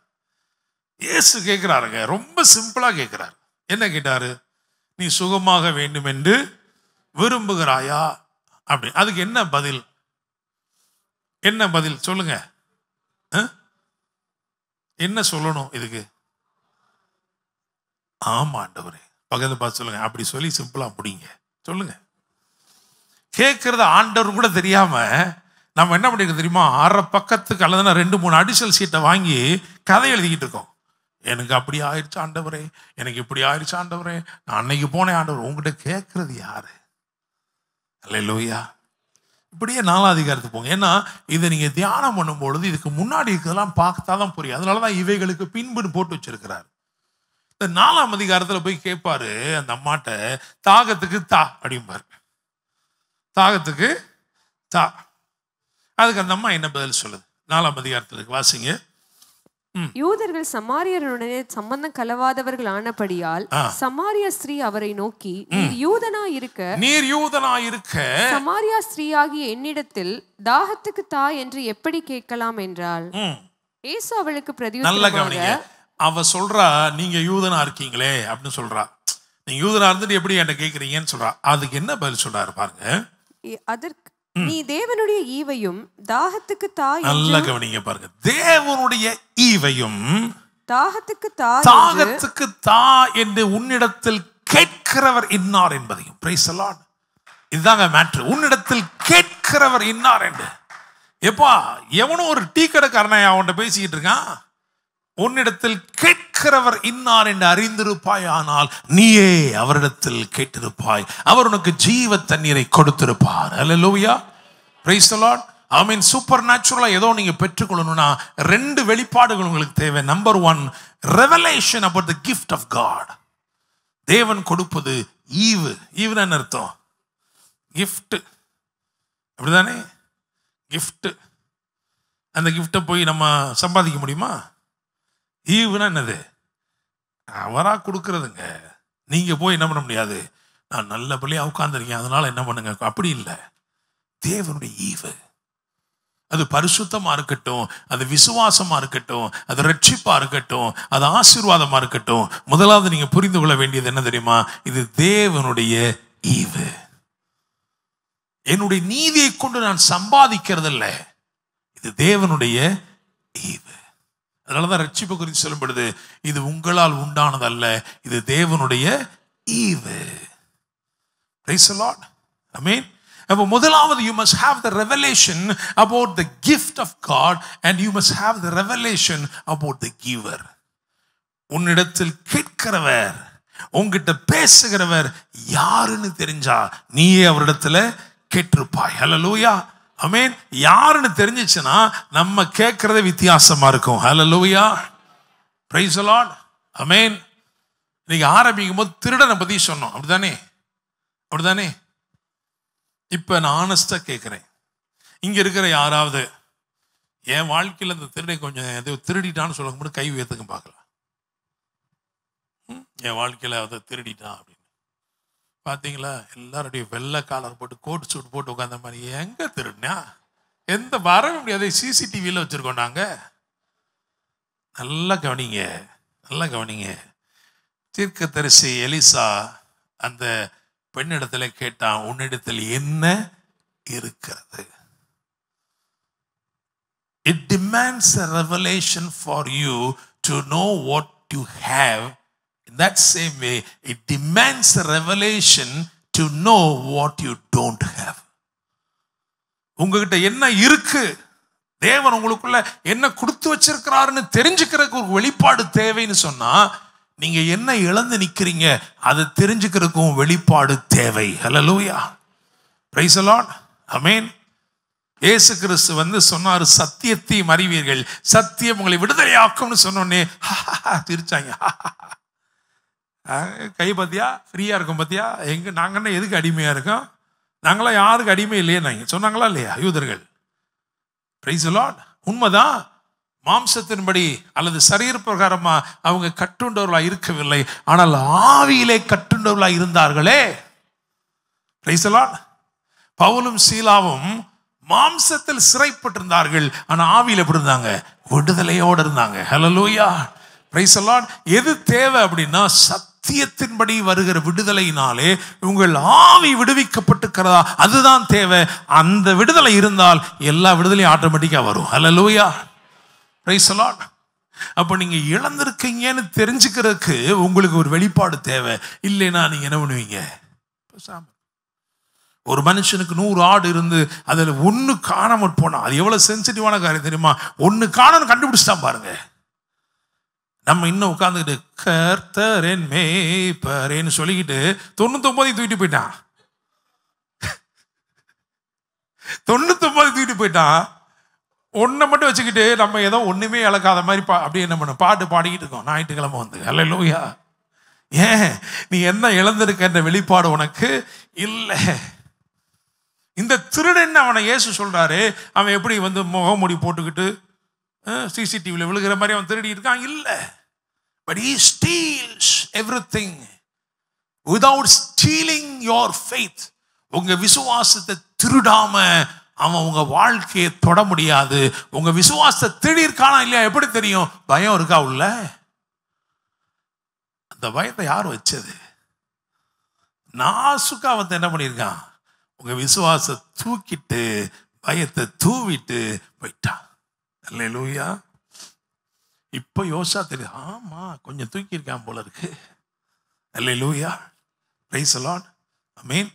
[SPEAKER 3] இயேசு கேட்கிறாருங்க, ரொம்ப சிம்பிளா கேட்கிறார். என்ன கேட்டாரு? நீ சுகமாக வேண்டும் என்று விரும்புகிறாயா? அப்படி. அதுக்கு என்ன பதில்? என்ன பதில் சொல்லுங்க? என்ன சொல்லணும் இதுக்கு? ஆமா ஆண்டவரே. பக்கத்துல பார்த்து சொல்லுங்க. அப்படி சொல்லி சிம்பிளா முடிங்க. சொல்லுங்க. கேட்கறது ஆண்டவர் கூட தெரியாம நம்ம என்ன பண்ணிருக்கோம் தெரியுமா? 1/2 பக்கத்துக்கு அல்லதுனா 2-3 அடிஷனல் சீட்டை வாங்கி கதை எழுதிக்கிட்டு இருக்கோம். எனக்கு அப்படி ஆயிடுச்சு ஆண்டவரே, எனக்கு இப்படி ஆயிடுச்சு ஆண்டவரே, நான் அன்னைக்கு போனேன் ஆண்டவர். உங்ககிட்ட கேட்கறது யாரு? அல்லேலூயா. இப்படியே 4ஆம் அதிகாரத்துக்கு போங்க. ஏன்னா இதை நீங்க தியானம் பண்ணும்பொழுது இதுக்கு முன்னாடி இருக்கிறதெல்லாம் பார்த்தாதான் புரியும். அதனாலதான் இவைகளுக்கு பின்புன்னு போட்டு வச்சிருக்கிறார். இந்த 4ஆம் அதிகாரத்துல போய் கேட்பாரு அந்த அம்மாட்ட, தாகத்துக்கு தா அப்படிம்பாரு. தாகத்துக்கு தா. அதுக்கு அந்த அம்மா என்ன பதில் சொல்லுது? 4ஆம் அதிகாரத்துல வாசிங்க. யூதர்கள் சமாரியருடனே சம்பந்தம் கலவாதவர்கள் ஆனபடியால் சமாரியா ஸ்திரீ அவரை நோக்கி, நீர் யூதனா இருக்க சமாரியா ஸ்திரீயாகிய என்னிடத்தில் தாகத்துக்கு தா என்று எப்படி கேட்கலாம் என்றாள். இயேசு அவளுக்கு பிரதியுத்தரமாக,
[SPEAKER 1] அவ சொல்றா, நீங்க யூதனா இருக்கீங்களே அப்படின்னு சொல்றா. நீங்க யூதனா இருந்துட்டு எப்படி என்கிட்ட கேட்கறீங்கன்னு சொல்றா. அதுக்கு என்ன பதில் சொல்றாரு பாருங்க.
[SPEAKER 3] அதற்கு, நீ தேவனுடைய ஈவையும் தாகத்துக்கு தா.
[SPEAKER 1] நல்லா கவனிங்க பாருங்க. தேவனுடைய ஈவையும்
[SPEAKER 3] தாகத்துக்கு தா
[SPEAKER 1] என்று உன்னிடத்தில் கேட்கிறவர் இன்னார் என்பதையும். Price the Lord. இதுதாங்க மேட்ரு. உன்னிடத்தில் கேட்கிறவர் இன்னார் என்று. எப்பா எவனோ ஒரு டீ கடைக்காரனை அவன்கிட்ட பேசிக்கிட்டு இருக்கான். உன்னிடத்தில் கேட்கிறவர் இன்னார் என்று அறிந்திருப்பாய், ஆனால் நீயே அவரிடத்தில் கேட்டிருப்பாய், அவர் உனக்கு ஜீவ தண்ணீரை கொடுத்திருப்பார். அல்லேலூயா. Praise the Lord. I mean super நேச்சுரலா ஏதோ நீங்க பெற்றுக்கொள்ளணும்னா 2 வெளிப்பாடுகள் உங்களுக்கு தேவை. Number 1, revelation about the gift of God. தேவன் கொடுப்பது ஈவு. ஈவுன்னு என்ன அர்த்தம்? கிஃப்ட். அப்படிதானே? கிஃப்ட். அந்த கிஃப்டை போய் நம்ம சம்பாதிக்க முடியுமா? ஈவுனா என்னது? அவரா கொடுக்கறதுங்க. நீங்க போய் என்ன பண்ண முடியாது. நான் நல்லபடியா உட்கார்ந்துருக்கேன் அதனால என்ன பண்ணுங்க, அப்படி இல்லை. தேவனுடைய ஈவு. அது பரிசுத்தமா இருக்கட்டும், அது விசுவாசமா இருக்கட்டும், அது ரட்சிப்பா இருக்கட்டும், அது ஆசீர்வாதமா இருக்கட்டும், முதலாவது நீங்க புரிந்து கொள்ள வேண்டியது என்ன தெரியுமா? இது தேவனுடைய ஈவு. என்னுடைய நீதியை கொண்டு நான் சம்பாதிக்கிறது இல்லை, இது தேவனுடைய ஈவு. அதனாலதான் ரட்சிப்பு குறித்து சொல்லப்படுது, இது உங்களால் உண்டானதல்ல, இது தேவனுடைய ஈவு. Praise the Lord. Amen. அப்போ முதலாவது you must have the revelation about the gift of God and you must have the revelation about the giver. உன்னிடத்தில் கேட்கிறவர், உன்கிட்ட பேசுகிறவர் யாருன்னு தெரிஞ்சா நீயே அவரிடத்துல கேட்டிருப்பாய். ஹல்லேலூயா. ஆமென். யாருன்னு தெரிஞ்சிச்சுன்னா நம்ம கேட்கறதே வித்தியாசமா இருக்கும். ஹல்லேலூயா, பிரைஸ் தி லார்ட். ஆமென். நீங்க ஆரம்பிக்கும் போது திருடனை பத்தி சொன்னோம், அப்படிதானே? அப்படிதானே? இப்ப நான் ஆனஸ்டா கேட்கிறேன், இங்க இருக்கிற யாராவது என் வாழ்க்கையில் இந்த திருடை கொஞ்சம் எதோ திருடிட்டான்னு சொல்ல மட்டும் கை உயர்த்துக்க பார்க்கலாம். என் வாழ்க்கையில் அதை திருடிட்டான் அப்படின்னு பார்த்தீங்களா? எல்லாருடைய வெள்ளை காலர் போட்டு கோட் சூட் போட்டு உட்காந்த மாதிரி. எங்க திருடினா? எந்த வரவே முடியாது. சிசிடிவியில் வச்சிருக்கோம் நாங்கள். நல்லா கவனிங்க, நல்லா கவனிங்க. தீர்க்கதரிசி எலிசா அந்த பெண்ணிடத்துல கேட்டான், உன்னிடத்தில் என்ன இருக்கிறது? It demands a revelation for you to know what you have. In that same way, it demands a revelation to know what you don't have. உங்ககிட்ட என்ன இருக்கு, தேவன் உங்களுக்குள்ள என்ன கொடுத்து வச்சிருக்கிறாருன்னு தெரிஞ்சுக்கிறதுக்கு ஒரு வெளிப்பாடு தேவைன்னு சொன்னா, நீங்க என்ன இழந்து நிக்கிறீங்க அதை தெரிஞ்சுக்கிறதுக்கும் வெளிப்பாடு தேவை. ஹல்லேலூயா, பிரைஸ் தி லார்ட். ஆமென். இயேசு கிறிஸ்து சொன்னாரு, சத்தியத்தையும் அறிவீர்கள், சத்தியம் உங்களை விடுதலையாக்கும்னு சொன்னோன்னே சிரிச்சாங்க. கை பத்தியா ஃப்ரீயா இருக்கும் பத்தியா? எங்க நாங்க என்ன எதுக்கு அடிமையா இருக்கோம்? நாங்களாம் யாருக்கு அடிமை இல்லையே நாங்க சொன்னாங்களா இல்லையா யூதர்கள்? Price the Lord. உண்மைதான். மாம்சத்தின்படி அல்லது சரீர பிரகாரமா அவங்க கட்டுண்டவர்களா இருக்கவில்லை, ஆனால் ஆவியிலே கட்டுண்டவர்களா இருந்தார்களே. Price the Lord. பவுலும் சீலாவும் மாம்சத்தில் சிறைப்பட்டிருந்தார்கள், ஆனா ஆவியில எப்படி இருந்தாங்க? விடுதலையோடு இருந்தாங்க. ஹல்லேலூயா, பிரைஸ் தி லார்ட். எது தேவை அப்படின்னா, சத்தியத்தின்படி வருகிற விடுதலையினாலே உங்கள் ஆவி விடுவிக்கப்பட்டிருக்கிறதா, அதுதான் தேவை. அந்த விடுதலை இருந்தால் எல்லா விடுதலையும் ஆட்டோமேட்டிக்கா வரும். ஹல்லேலூயா, பிரைஸ் தி லார்ட். அப்போ நீங்க இழந்திருக்கீங்கன்னு தெரிஞ்சுக்கிறதுக்கு உங்களுக்கு ஒரு வெளிப்பாடு தேவை. இல்லைன்னா நீங்க என்ன பண்ணுவீங்க? ஒரு மனுஷனுக்கு 100 ஆடு இருந்து அதில் ஒன்று காணாமல் போனா அது எவ்வளவு சென்சிட்டிவான காரியம் தெரியுமா? ஒன்று காணாமல் கண்டுபிடிச்சிட்டான் பாருங்க. நம்ம இன்னும் உட்காந்துக்கிட்டு கர்த்தரேன் மேய்ப்பரேன்னு சொல்லிக்கிட்டு 99 தூக்கிட்டு போயிட்டான். 99 தூக்கிட்டு போயிட்டான். ஒன்றை மட்டும் வச்சுக்கிட்டு நம்ம ஏதோ ஒண்ணுமே இழக்காத மாதிரி அப்படியே என்ன பண்ண பாட்டு பாடிக்கிட்டு இருக்கோம் ஞாயிற்றுக்கிழமை ஹல்லேலூயா. ஏன்? நீ என்ன இழந்திருக்க வெளிப்பாடு உனக்கு இல்லை. இந்த திருடன் அவனை இயேசு சொல்றாரு, அவன் எப்படி முகமூடி போட்டுக்கிட்டு சிசிடிவியில் விழுகிற மாதிரி அவன் திருடி இருக்கான்? இல்லை. But he steals everything without stealing your faith. உங்க விசுவாசத்தை திருடாம அவன் உங்க வாழ்க்கையை தொட முடியாது. உங்க விசுவாசத்தை திருடி இருக்கானா இல்லையா எப்படி தெரியும்? பயம் இருக்கா உள்ள? அந்த பயத்தை யார் வச்சது? நாசுக்கா என்ன பண்ணியிருக்கான்? உங்க விசுவாசத்தை தூக்கிட்டு பயத்தை தூவிட்டு போயிட்டான். அல்லேலூயா. இப்ப யோசா தெரியும், ஆமா கொஞ்சம் தூக்கி இருக்கான் போல இருக்கு. அல்லேலூயா, பிரைஸ் தி லார்ட். ஆமென்.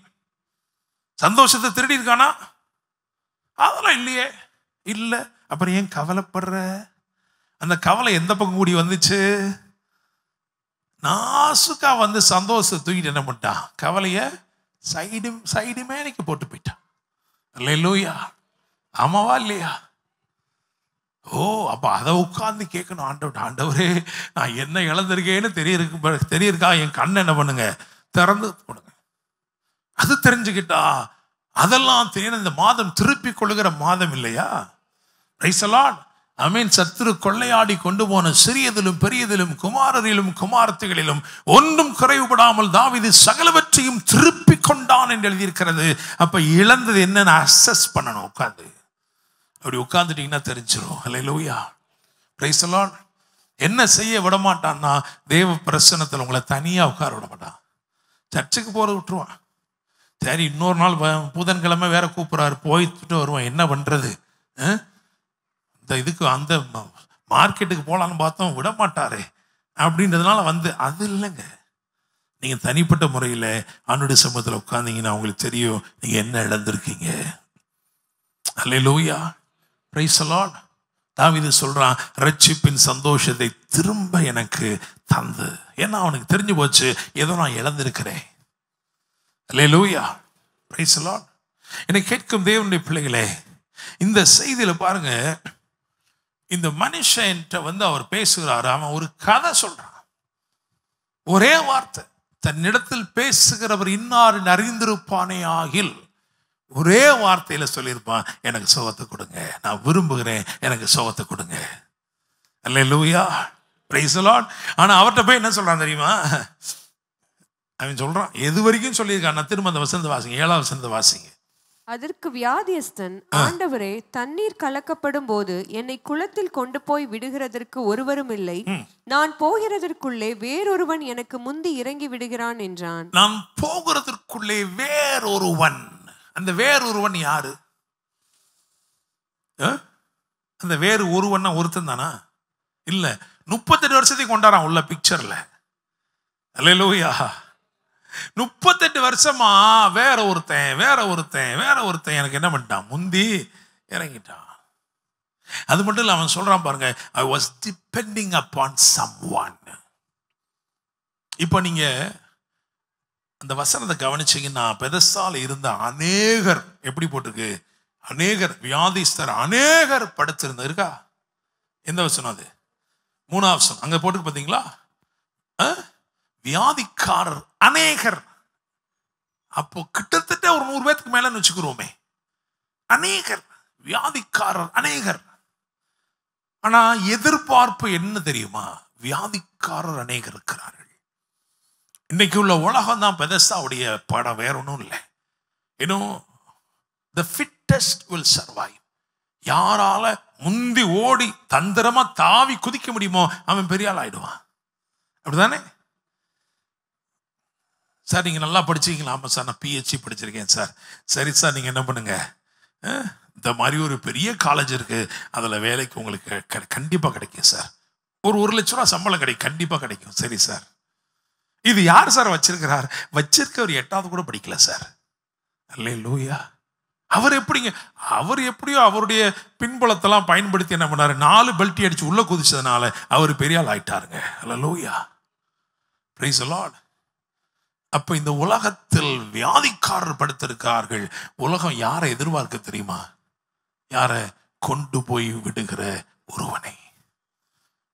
[SPEAKER 1] சந்தோஷத்தை திருடி இருக்கானா? அதெல்லாம் இல்லையே. இல்லை. அப்புறம் ஏன் கவலைப்படுற? அந்த கவலை எந்த பக்கம் கூடி வந்துச்சு? நாசுக்கா சந்தோஷத்தை தூக்கிட்டு என்ன பண்ணிட்டான்? கவலைய சைடு மேனிக்கு போட்டு போயிட்டான். அல்லேலூயா, ஆமாவா இல்லையா? ஓ, அப்ப அதை உட்கார்ந்து கேட்கணும், ஆண்டவரே நான் என்ன இழந்திருக்கேன்னு தெரியஇருக்கா? என் கண்ணை என்ன பண்ணுங்க, திறந்து போடுங்க. அது தெரிஞ்சுக்கிட்டா அதெல்லாம் தெரியும். இந்த மாதம் திருப்பி கொள்ளுகிற மாதம் இல்லையா? Praise the Lord. ஆமென். சத்துரு கொள்ளையாடி கொண்டு போன சிறியதிலும் பெரியதிலும் குமாரரிலும் குமாரத்திகளிலும் ஒன்றும் குறைவுபடாமல் தாவீது சகலவற்றையும் திருப்பி கொண்டான் என்று எழுதியிருக்கிறது. அப்ப இழந்தது என்னன்னு அசஸ் பண்ணணும். உட்காந்து அப்படி உட்காந்துட்டீங்கன்னா தெரிஞ்சிடும். அல்லேலூயா, பிரைஸ் தி லார்ட். என்ன செய்ய விட மாட்டான்னா, தேவ பிரசன்னத்தில் உங்களை தனியா உட்கார விட மாட்டான். சர்ச்சுக்கு போற விட்டுருவான். சரி, இன்னொரு நாள் புதன்கிழமை வேற கூப்பிட்றாரு, போயிட்டு வருவான். என்ன பண்றது? இந்த இதுக்கு அந்த மார்க்கெட்டுக்கு போகலான்னு பார்த்தோம், விட மாட்டாரு அப்படின்றதுனால அது இல்லைங்க. நீங்கள் தனிப்பட்ட முறையில் ஆண்டவருடைய சமூகத்தில் உட்கார்ந்தீங்கன்னா உங்களுக்கு தெரியும் நீங்கள் என்ன இழந்திருக்கீங்க. அல்லேலூயா, பிரைஸ் தி லார்ட். தாவீது சொல்றான், ரட்சிப்பின் சந்தோஷத்தை திரும்ப எனக்கு தந்து. ஏன்னா அவனுக்கு தெரிஞ்சு போச்சு ஏதோ நான் இழந்திருக்கிறேன். அல்லேலூயா, பிரைஸ் தி லார்ட். என்னை கேட்கும் தேவனுடைய பிள்ளைகளே, இந்த செய்தியில பாருங்க, இந்த மனுஷன்ட்ட வந்து அவர் பேசுகிறாரு. அவன் ஒரு கதை சொல்றான். ஒரே வார்த்தை, தன்னிடத்தில் பேசுகிறவர் இன்னார் அறிந்திருப்பானே ஆகில், ஒரே வார்த்தையில சொல்லியிருப்பான், எனக்கு சுகத்தை கொடுங்க, நான் விரும்புகிறேன், எனக்கு சுகத்தை கொடுங்க. அல்லேலூயா, பிரைஸ் தி லார்ட். ஆனா அவர்கிட்ட போய் என்ன சொல்றான் தெரியுமா? அவன் சொல்றான், எது வரைக்கும் சொல்லியிருக்கான். நான் திரும்ப அந்த வசனத்தை வாசிங்க, 7ஆம் வசனத்தை வாசிங்க.
[SPEAKER 3] அதற்கு வியாதியஸ்தன், ஆண்டவரே, தண்ணீர் கலக்கப்படும் போது என்னை குளத்தில் கொண்டு போய் விடுகிறதற்கு ஒருவரும் இல்லை, நான் போகிறதற்குள்ளே வேறொருவன் எனக்கு முந்தி இறங்கி விடுகிறான் என்றான்.
[SPEAKER 1] நான் போகிறதற்குள்ளே வேறொருவன். அந்த வேறொருவன் யாரு? அந்த வேறு ஒருவன் ஒருத்தன் தானா? இல்ல, 38 வருஷத்துக்கு கொண்டாரான் உள்ள பிக்சர்ல. அல்லேலூயா. 38 வருஷமா வேற ஒருத்தன் எனக்கு என்ன பண்ணிட்டான்? முந்தி இறங்கிட்டான். அது மட்டும் இல்ல, அவன் சொல்றான் பாருங்க, I was depending upon someone. இப்போ நீங்க அந்த வசனத்தை கவனிச்சீங்கன்னா, பெதஸ்தால இருந்த அநேகர், எப்படி போட்டிருக்கு? அநேகர் வியாதிஸ்தர் அநேகர் படுத்திருந்த இருக்கா? எந்த வசனம் அது? 3ஆம் வசனம் அங்க போட்டு பார்த்தீங்களா? வியாதிக்காரர் அநேகர். அப்போ கிட்டத்தட்ட ஒரு 100 பேருக்கு மேல வச்சுக்கிறோமே. அநேகர் வியாதிக்காரர் அநேகர். ஆனா எதிர்பார்ப்பு என்ன தெரியுமா? வியாதிக்காரர் அநேகர் இருக்கிறார்கள். இன்னைக்கு உள்ள உலகம் தான் பெதஸ்தாவுடைய படம், வேற ஒன்றும் இல்லை. இன்னும் the fittest will survive. யாரால முந்தி ஓடி தந்திரமா தாவி குதிக்க முடியுமோ அவன் பெரிய ஆள் ஆயிடுவான். அப்படிதானே சார்? நீங்க நல்லா படிச்சீங்களா? ஆமா சார், நான் PhD படிச்சிருக்கேன் சார். சரி சார், நீங்க என்ன பண்ணுங்க, இந்த மாதிரி ஒரு பெரிய காலேஜ் இருக்கு, அதுல வேலைக்கு உங்களுக்கு கண்டிப்பா கிடைக்கும் சார். ஒரு 1 லட்ச ரூபா சம்பளம் கண்டிப்பா கிடைக்கும். சரி சார். இது யார் சார் வச்சிருக்கிறார்? வச்சிருக்கவர் 8வது கூட படிக்கல சார். அல்லேலூயா. அவர் எப்படியோ அவருடைய பின்புலத்தெல்லாம் பயன்படுத்தி என்ன பண்ணாரு? 4 பெல்ட் அடிச்சு உள்ள குதிச்சதுனால அவர் பெரிய ஆள் ஆயிட்டாருங்க. அல்லேலூயா, பிரைஸ் தி லார்ட். அப்ப இந்த உலகத்தில் வியாதிக்காரர் படுத்திருக்கார்கள். உலகம் யாரை எதிர்பார்க்க தெரியுமா? யாரை? கொண்டு போய் விடுகிற ஒருவனை.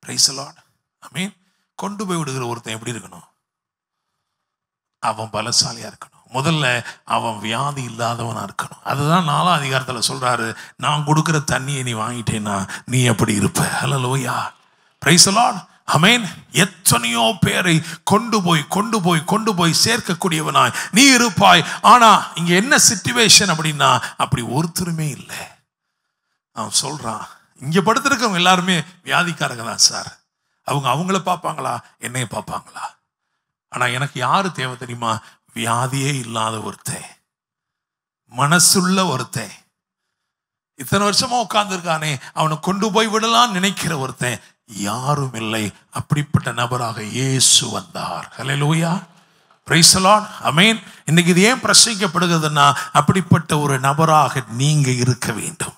[SPEAKER 1] Praise the Lord. ஆமென். கொண்டு போய் விடுகிற ஒருத்தன் எப்படி இருக்கணும்? அவன் பலசாலியா இருக்கணும். முதல்ல அவன் வியாதி இல்லாதவனா இருக்கணும். அதுதான் 4ஆம் அதிகாரத்தில் சொல்றாரு, நான் கொடுக்கிற தண்ணியை நீ வாங்கிட்டேன்னா நீ எப்படி இருப்ப? அல்லேலூயா, பிரைஸ் தி லார்ட். ஆமென். எத்தனையோ பேரை கொண்டு போய் சேர்க்கக்கூடியவனாய் நீ இருப்பாய். ஆனா இங்க என்ன சிச்சுவேஷன் அப்படின்னா, அப்படி ஒருத்தருமே இல்லை. அவன் சொல்றான், இங்க படுத்திருக்கவங்க எல்லாருமே வியாதிக்காரங்க தான் சார். அவங்கள பார்ப்பாங்களா, என்னைய பார்ப்பாங்களா? ஆனா எனக்கு யாரு தேவை தெரியுமா? வியாதியே இல்லாத ஒருத்தன், மனசுள்ள ஒருத்தன், இத்தனை வருஷமா உட்கார்ந்து இருக்கானே, அவனை கொண்டு போய் விடலாம் நினைக்கிற ஒருத்தன் யாரும் இல்லை. அப்படிப்பட்ட நபராக இயேசு வந்தார். ஹல்லேலூயா, பிரைஸ் தி லார்ட். ஆமென். இன்னைக்கு இது ஏன் பிரசங்கிக்கப்படுகிறதுன்னா, அப்படிப்பட்ட ஒரு நபராக நீங்க இருக்க வேண்டும்.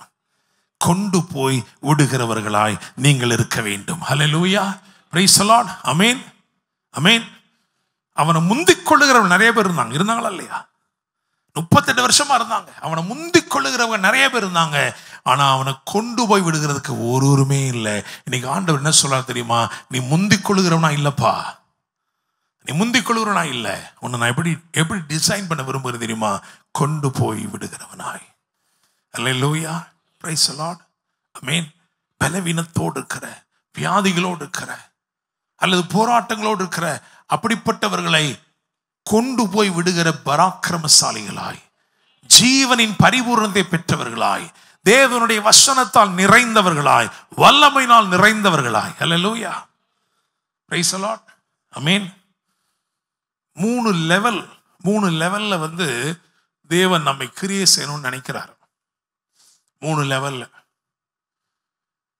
[SPEAKER 1] கொண்டு போய் விடுகிறவர்களாய் நீங்கள் இருக்க வேண்டும். ஹல்லேலூயா, பிரைஸ் தி லார்ட். ஆமென், ஆமென். அவனை முந்திக் கொள்ளுகிறவங்க நிறைய பேர் இருந்தாங்களா இல்லையா? 38 வருஷமா இருந்தாங்க. அவனை முந்திக் கொள்ளுகிறவங்க நிறைய பேர் இருந்தாங்க. ஆனா அவனை கொண்டு போய் விடுகிறதுக்கு ஒருவருமே இல்லை. இன்னைக்கு ஆண்டவர் என்ன சொல்றாரு தெரியுமா? நீ முந்திக் கொள்ளுகிறவனா இல்லப்பா, நீ முந்திக் கொள்ளுகிறவனா இல்ல. உன்னை நான் எப்படி டிசைன் பண்ண விரும்புகிறது தெரியுமா? கொண்டு போய் விடுகிறவனாய். அல்லேலூயா, பிரைஸ் தி லார்ட். ஆமென். பலவீனத்தோடு இருக்கிற, வியாதிகளோடு இருக்கிற, அல்லது போராட்டங்களோடு இருக்கிற அப்படிப்பட்டவர்களை கொண்டு போய் விடுகிற பராக்கிரமசாலிகளாய், ஜீவனின் பரிபூரணத்தை பெற்றவர்களாய், தேவனுடைய வசனத்தால் நிறைந்தவர்களாய், வல்லமையினால் நிறைந்தவர்களாய். ஹல்லேலூயா, பிரைஸ் தி லார்ட். ஆமென். 3 லெவல்ல வந்து தேவன் நம்மை கிரியை செய்யணும்னு நினைக்கிறார். 3 லெவல்ல.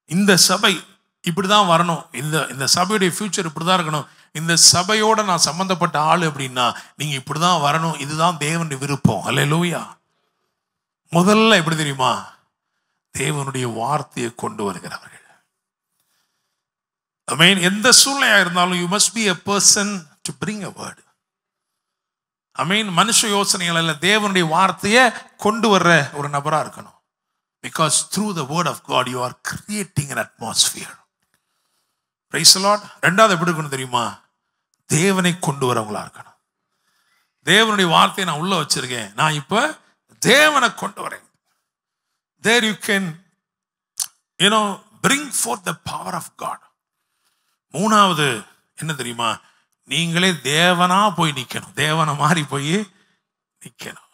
[SPEAKER 1] இந்த சபை இப்படிதான் வரணும், இந்த சபையுடைய ஃபியூச்சர் இப்படிதான் இருக்கணும், இந்த சபையோட நான் சம்பந்தப்பட்ட ஆள் அப்படின்னா நீங்க இப்படிதான் வரணும், இதுதான் தேவனுடைய விருப்பம். அல்லேலூயா. முதல்ல எப்படி தெரியுமா? தேவனுடைய வார்த்தையை கொண்டு வருகிறவர்கள். ஆமென். எந்த சூழ்நிலையா இருந்தாலும் you must be a person to bring a word. ஆமென். மனுஷ யோசனைகள் அல்ல, தேவனுடைய வார்த்தையை கொண்டு வர்ற ஒரு நபரா இருக்கணும். Because through the word of God you are creating an atmosphere. Praise the Lord. ரெண்டாவது எப்படி இருக்கணும் தெரியுமா? தேவனை கொண்டு வரவங்களா இருக்கணும். தேவனுடைய வார்த்தையை நான் உள்ள வச்சிருக்கேன், நான் இப்ப தேவனை கொண்டு வரேன். There you can bring forth the power of God. மூணாவது என்ன தெரியுமா? நீங்களே தேவனா போய் நிக்கணும், தேவனை மாதிரி போய் நிக்கணும்.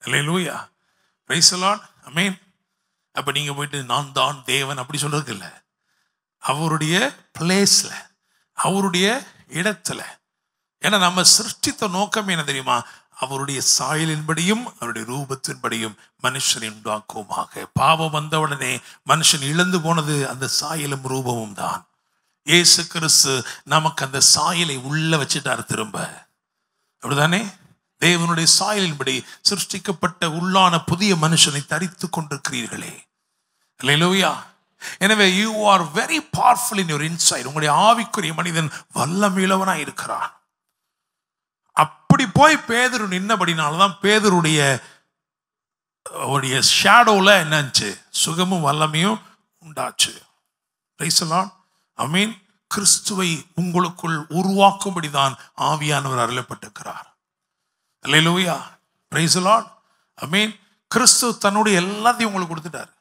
[SPEAKER 1] அல்லேலூயா. Praise the Lord. ஆமென். அப்ப நீங்க போயிட்டு நான் தான் தேவன் அப்படி சொல்றதுக்கு இல்லை, அவருடைய பிளேஸ்ல, அவருடைய இடத்துல. ஏன்னா நம்ம சிருஷ்டித்த நோக்கம் என்ன தெரியுமா? அவருடைய சாயலின்படியும் அவருடைய ரூபத்தின்படியும் மனுஷனை உண்டாக்குவோமாக. பாவம் வந்தவுடனே மனுஷன் இழந்து போனது அந்த சாயலும் ரூபமும் தான். இயேசு கிறிஸ்து நமக்கு அந்த சாயலை உள்ள வச்சுட்டார் திரும்ப. அப்படிதானே? தேவனுடைய சாயலின்படி சிருஷ்டிக்கப்பட்ட உள்ளான புதிய மனுஷனை தரித்து கொண்டிருக்கிறீர்களே. அல்லேலூயா. எனவே you are very powerful in your inside. உங்களுடைய ஆவிக்குரிய மனிதன் வல்லமையுள்ளவனாய் இருக்கிறான். அப்படி போய் பேதுரு நின்னபடினால்தான் பேதுருடைய ஷேடோல என்னச்சு? சுகமும் வல்லமையும் உண்டாச்சு. Praise the Lord. ஆமென். கிறிஸ்துவை உங்களுக்குள் உருவாக்கும்படிதான் ஆவியானவர் அருளப்பட்டிருக்கிறார். அல்லேலூயா. Praise the Lord. ஆமென். கிறிஸ்து தன்னுடைய எல்லாத்தையும் உங்களுக்கு கொடுத்துட்டார்.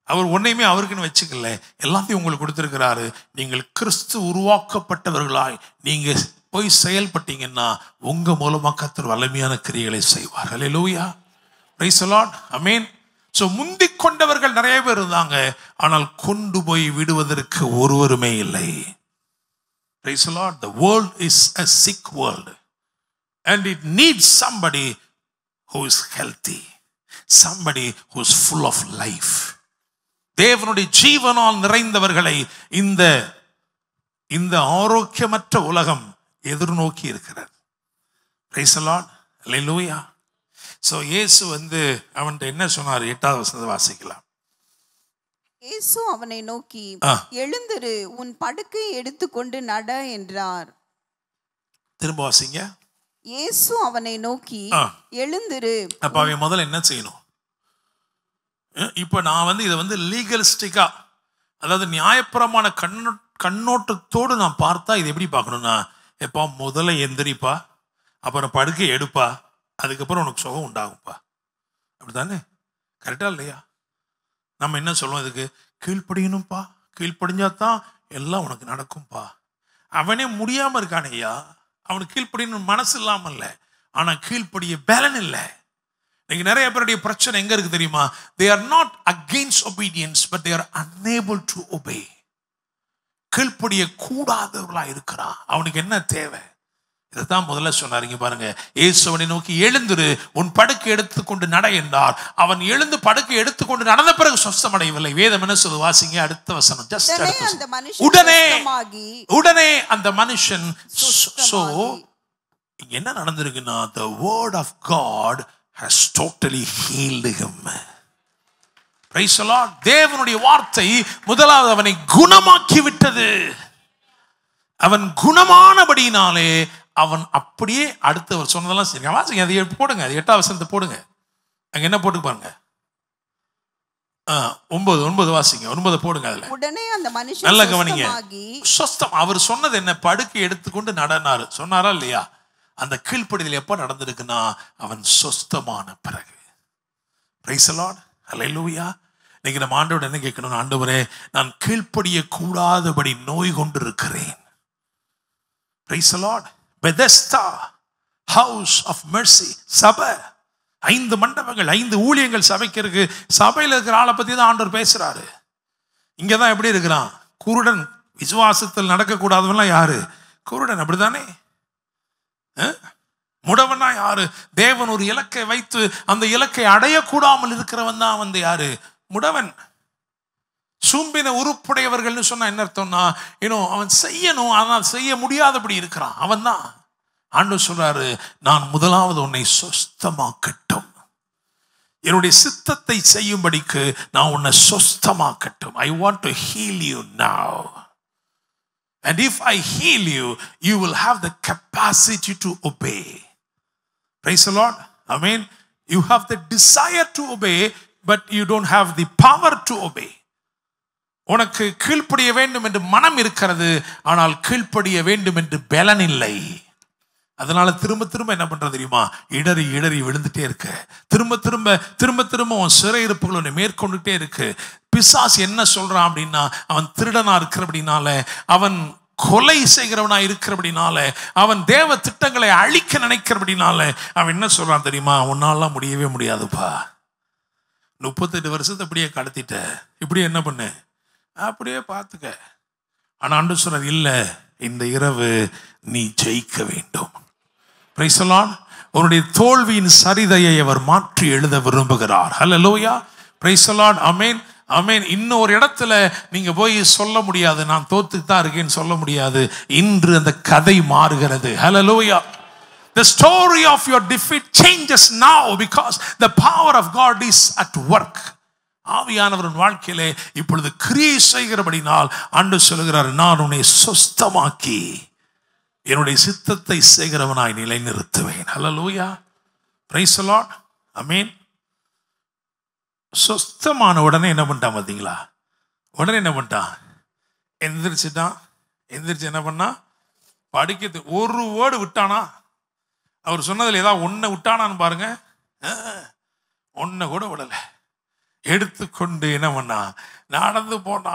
[SPEAKER 1] அவர் ஒன்னையுமே அவருக்குன்னு வச்சுக்கல, எல்லாத்தையும் உங்களுக்கு கொடுத்திருக்கிறாரு. நீங்கள் கிறிஸ்து உருவாக்கப்பட்டவர்களாய் நீங்க போய் செயல்பட்டீங்கன்னா உங்க மூலமா கர்த்தர் வல்லமையான கிரியைகளை செய்வார். அல்லேலூயா. Praise the Lord. ஆமென். சோ முந்திக் கொண்டவர்கள் நிறைய பேர் இருந்தாங்க, ஆனால் கொண்டு போய் விடுவதற்கு ஒருவருமே இல்லை. Price the Lord. The world is a sick world and it needs somebody who is healthy, somebody who is full of life. தேவனுடைய ஜீவனால் நிறைந்தவர்களை இந்த ஆரோக்கியமற்ற உலகம் எதிர்நோக்கி இருக்கிறார். Price the Lord. Hallelujah. So இயேசு அவன்கிட்ட என்ன சொன்னார்? 8வது வசனத்தை வாசிக்கலாம்.
[SPEAKER 2] இயேசு அவனை நோக்கி, எழுந்திரு, உன் படுக்கை எடுத்துக்கொண்டு நட என்றார்.
[SPEAKER 1] திரும்ப வாசிங்க.
[SPEAKER 2] இயேசு அவனை நோக்கி, எழுந்திரு.
[SPEAKER 1] அப்ப அவன் முதல்ல என்ன செய்யணும்? இப்ப நான் இதை லீகலிஸ்டிக்கா, அதாவது நியாயப்பிரமான கண்ணோட்டத்தோடு நான் பார்த்தா இது எப்படி பார்க்கணும்னா, எப்பா முதல்ல எந்திரிப்பா, அப்புறம் படுக்கை எடுப்பா, அதுக்கப்புறம் உனக்கு சுகம் உண்டாகும்பா. அப்படித்தானே? கரெக்டா இல்லையா? நம்ம என்ன சொல்லுவோம் இதுக்கு? கீழ்ப்படியணும்ப்பா, கீழ்ப்படிஞ்சாதான் எல்லாம் உனக்கு நடக்கும்பா. அவனே முடியாம இருக்கானே ஐயா, அவனுக்கு கீழ்ப்படியணும் மனசு இல்லாம இல்லை, ஆனா கீழ்ப்படிய பலன் இல்லை. இன்னைக்கு நிறைய பேருடைய பிரச்சனை எங்க இருக்கு தெரியுமா? They are not against obedience, but they are unable to obey. கீழ்ப்படிய கூடாதவர்களா இருக்கிறான். அவனுக்கு என்ன தேவை? இதைத்தான் முதல்ல சொன்னாருங்க பாருங்க. இயேசு அவனை நோக்கி, எழுந்திரு, உன் படுக்கை எடுத்துக்கொண்டு நட என்றார். அவன் எழுந்து படுக்கை எடுத்துக்கொண்டு நடந்த பிறகு சொஸ்தமடையவில்லை. வேதம் என்ன சொல்லுது? வாசிங்க அடுத்த வசனம். உடனே அந்த மனுஷன். சோ இங்க என்ன நடந்திருக்குன்னா, the word of God has totally healed him. Praise the Lord. தேவனுடைய வார்த்தை முதலாவது அவனை குணமாக்கி விட்டது. அவன் குணமானபடினாலே அவன் அப்படியே அடுத்தவர் சொன்னதெல்லாம் சரி. வாசிங்க, அதை போடுங்க, அது 8வது வசனத்தை போடுங்க. அங்க என்ன போட்டு பாருங்க. 9 வாசிங்க. 9 போடுங்க. அதுல
[SPEAKER 2] உடனே அந்த மனுஷன்
[SPEAKER 1] நல்ல கவனிங்க. சொஸ்தம். அவர் சொன்னது என்ன? படுக்கை எடுத்துக்கொண்டு நடனாரு. சொன்னாரா இல்லையா? அந்த கீழ்ப்படிதல் எப்ப நடந்திருக்குன்னா, அவன் சொஸ்தமான பிறகு. Praise the Lord. அல்லேலூயா. இன்னைக்கு நம்ம ஆண்டவரோட என்ன கேட்கணும்? ஆண்டவரே, நான் கீழ்ப்படிய கூடாதபடி நோய் கொண்டு இருக்கிறேன். Praise the Lord. Bethesda house of mercy சபை, 5 மண்டபங்கள், 5 ஊழியங்கள் சபைக்கு இருக்கு. சபையில் இருக்கிற ஆளை பத்தி தான் ஆண்டவர் பேசுறாரு. இங்கதான் எப்படி இருக்கிறான்? குருடன். விசுவாசத்தில் நடக்கக்கூடாதவெல்லாம் யாரு? குருடன். அப்படித்தானே? முடவனா யாரு? தேவன் ஒரு இலக்கை வைத்து அந்த இலக்கை அடையக்கூடாமல் இருக்கிறவன் தான் யாரு? முடவன். சூம்பின உறுப்புடையவர்கள்னு சொன்னா என்ன அர்த்தம்னா, அவன் செய்யணும், ஆனால் செய்ய முடியாதபடி இருக்கிறான். அவன் தான். ஆண்டவர் சொல்றாரு, நான் முதலாவது உன்னை சொஸ்தமாக்கட்டும், என்னுடைய சித்தத்தை செய்யும்படிக்கு நான் உன்னை சொஸ்தமாக்கட்டும். I want to heal you now. And if I heal you, you will have the capacity to obey. Praise the Lord. Amen. You have the desire to obey. but you don't have the power to obey. உனக்கு கீழ்ப்படிய வேண்டும் என்று மனம் இருக்கிறது, ஆனால் கீழ்ப்படிய வேண்டும் என்று பலன் இல்லை. அதனால திரும்ப திரும்ப என்ன பண்றது தெரியுமா? இடறி இடறி விழுந்துட்டே இருக்க. திரும்ப திரும்ப திரும்ப திரும்ப உன் சிறையிருப்புகள் உன்னை மேற்கொண்டுட்டே இருக்கு. பிசாசு என்ன சொல்றான் அப்படின்னா, அவன் திருடனா இருக்கிறபடினால, அவன் கொலை செய்கிறவனா இருக்கிறபடினால, அவன் தேவ திட்டங்களை அழிக்க நினைக்கிறபடினால அவன் என்ன சொல்றான் தெரியுமா? உன்னாலாம் முடியவே முடியாதுப்பா. 38 வருஷத்தை அப்படியே கடத்திட்ட, இப்படியே என்ன பண்ணு, அப்படியே பார்த்துக்க. ஆனா ஆண்டவர் சொல்றார், இல்ல, இந்த இரவு நீ ஜெயிக்க வேண்டும். Praise the Lord. உன்னுடைய தோல்வியின் சரிதையை அவர் மாற்றி எழுத விரும்புகிறார். ஹல்லேலூயா. Praise the Lord. ஆமென், ஆமென். இன்னொரு இடத்துல நீங்க போய் சொல்ல முடியாது, நான் தோத்துட்டு தான் இருக்கேன்னு சொல்ல முடியாது. இன்று அந்த கதை மாறுகிறது. ஹல்லேலூயா. The story of your defeat changes now because the power of God is at work. ஆவியானவரின் வாழ்க்கையிலே இப்பொழுது கிரியை செய்கிறபடினால் ஆண்டவர் சொல்கிறார், நான் உன்னை சொஸ்தமாக்கி என்னுடைய சித்தத்தை செய்கிறவனாய் நிலைநிறுத்துவேன். ஹல்லேலூயா. Praise the Lord. ஆமென். சொஸ்தமான உடனே என்ன பண்ணிட்டான் பார்த்தீங்களா? உடனே என்ன பண்ணிட்டான்? எந்திரிச்சிட்டான். எந்திரிச்சு என்ன பண்ணா? படிக்கிறது ஒரு வேர்டு விட்டானா? அவர் சொன்னதில் ஏதாவது ஒன்றை விட்டானான்னு பாருங்க. ஒன்றை கூட விடலை. எடுத்துக்கொண்டு என்ன பண்ணா? நடந்து போனா.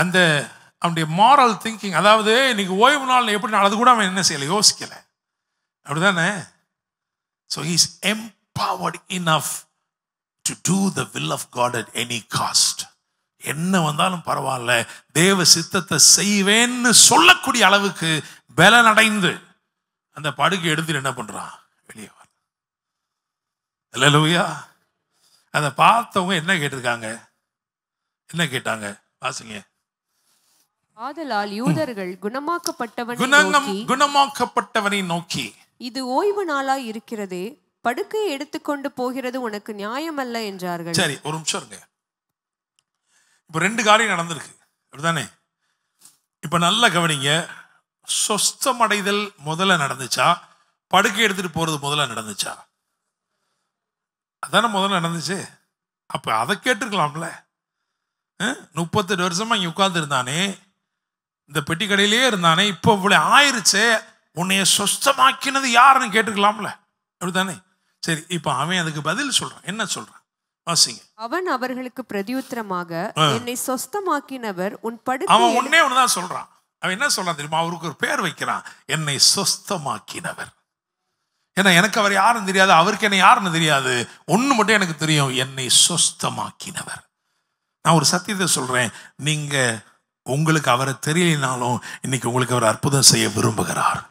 [SPEAKER 1] அந்த அவனுடைய மாரல் திங்கிங், அதாவது இன்னைக்கு ஓய்வு நாள் எப்படி அது கூட அவன் என்ன செய்யலை, யோசிக்கலை. அப்படிதானே? So he is empowered enough to do the will of God at any cost. என்ன வந்தாலும் பரவாயில்ல, தேவ சித்தத்தை செய்வேன்னு சொல்லக்கூடிய அளவுக்கு பலன் அடைந்து அந்த படுக்கை எடுத்து என்ன பண்றான்? வெளியே வர. அல்லேலூயா. அதை பார்த்தவங்க என்ன கேட்டிருக்காங்க? என்ன கேட்டாங்க? வாசிங்க.
[SPEAKER 3] ஆதலால் யூதர்கள்
[SPEAKER 1] குணமாக்கப்பட்டவனை நோக்கி,
[SPEAKER 3] இது ஓய்வு நாளாய் இருக்கிறதே, படுக்கையை எடுத்துக்கொண்டு போகிறது உனக்கு நியாயமல்ல என்றார்கள்.
[SPEAKER 1] சரி, ஒரு நிமிஷம் இருங்க. இப்ப 2 காரியம் நடந்திருக்கு, அப்படிதானே? இப்ப நல்லா கவனிங்க. சொஸ்தமடைதல் முதல்ல நடந்துச்சா, படுக்கை எடுத்துட்டு போறது முதல்ல நடந்துச்சா? அதானே முதல்ல நடந்துச்சு. அப்ப அதை கேட்டுருக்கலாம்ல. 38 வருஷமா இங்க உட்கார்ந்து இருந்தானே, இந்த பெட்டி கடையிலேயே இருந்தானே, இப்போ இவ்வளவு ஆயிருச்சே, உன்னைய சொஸ்தமாக்கினது யாருன்னு கேட்டுக்கலாம்ல, அப்படித்தானே? சரி, இப்ப அவன் அதுக்கு பதில் சொல்றான். என்ன சொல்றான்? வாசிங்க.
[SPEAKER 3] அவன் அவர்களுக்கு பிரதியுத்தரமாக, என்னை சொஸ்தமாக்கினவர் உன் படுக்கை.
[SPEAKER 1] அவன் ஒன்னே ஒண்ணுதான் சொல்றான். அவன் என்ன சொல்றான் தெரியுமா? அவருக்கு ஒரு பேர் வைக்கிறான், என்னை சொஸ்தமாக்கினவர். ஏன்னா எனக்கு அவர் யாருன்னு தெரியாது, அவருக்கு என்ன யாருன்னு தெரியாது. ஒண்ணு மட்டும் எனக்கு தெரியும், என்னை சொஸ்தமாக்கினவர். நான் ஒரு சத்தியத்தை சொல்றேன், நீங்க உங்களுக்கு அவரை தெரியலினாலும் இன்னைக்கு உங்களுக்கு அவர் அற்புதம் செய்ய விரும்புகிறார்.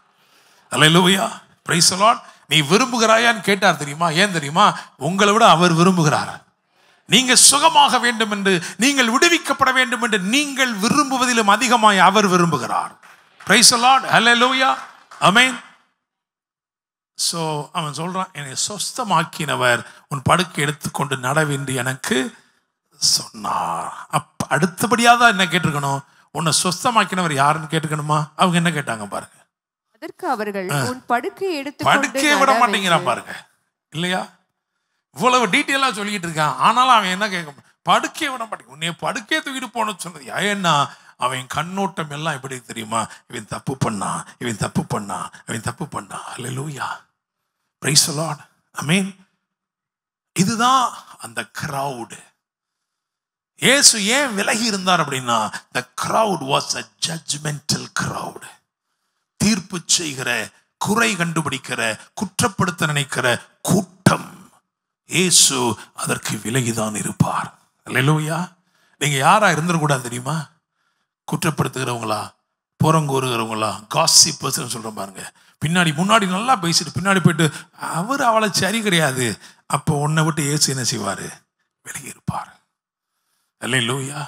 [SPEAKER 1] அல்லேலூயா. Praise the Lord. நீ விரும்புகிறாயான்னு கேட்டார் தெரியுமா? ஏன் தெரியுமா? உங்களை விட அவர் விரும்புகிறார். நீங்க சுகமாக வேண்டும் என்று, நீங்கள் விடுவிக்கப்பட வேண்டும் என்று நீங்கள் விரும்புவதிலும் அதிகமாய் அவர் விரும்புகிறார். Price the Lord. Hallelujah. Amen. So அவன் சொல்றான், என்னை சொஸ்தமாக்கினவர் உன் படுக்கை எடுத்துக்கொண்டு நடவென்று எனக்கு சொன்னார். அப்ப அடுத்தபடியாக என்ன கேட்டிருக்கணும்? உன்னை சொஸ்தமாக்கினவர் யாருன்னு கேட்டுக்கணுமா? அவங்க என்ன கேட்டாங்க பாருங்க.
[SPEAKER 3] அதற்கு அவர்கள், உன் படுக்கையை எடுத்து
[SPEAKER 1] படுக்கையை விட மாட்டேங்கிறான் பாருங்க, இல்லையா? இவ்வளவு டீட்டெயிலா சொல்லிட்டு இருக்கான். ஆனாலும் அவன் என்ன கேட்க, படுக்கையை விட மாட்டேங்க, உன்னை படுக்கையை தூக்கிட்டு போனது சொன்னது. ஏன்னா அவன் கண்ணோட்டம் எல்லாம் எப்படி தெரியுமா? இவன் தப்பு பண்ணா, இவன் தப்பு பண்ணா, இவன் தப்பு பண்ணா. அல்லேலூயா. Praise the Lord. ஆமென். இதுதான் அந்த கிரவுட். இயேசு ஏன் விலகி இருந்தார் அப்படின்னா, the crowd was a judgmental crowd. தீர்ப்பு செய்கிற, குறை கண்டுபிடிக்கிற, குற்றப்படுத்த நினைக்கிற கூட்டம். இயேசு அதற்கு விலகிதான் இருப்பார். அல்லேலூயா. நீங்க யாரா இருந்துடக்கூடாது தெரியுமா? குற்றப்படுத்துகிறவங்களா, புறங்கூறுகிறவங்களா, காசிப்பர்ஸ் சொல்ற பாருங்க. பின்னாடி முன்னாடி நல்லா பேசிட்டு பின்னாடி போயிட்டு அவர் அவளை சரி கிடையாது, அப்போ உன்னை விட்டு இயேசு என்ன செய்வாரு? விலகி இருப்பார். அல்லேலூயா.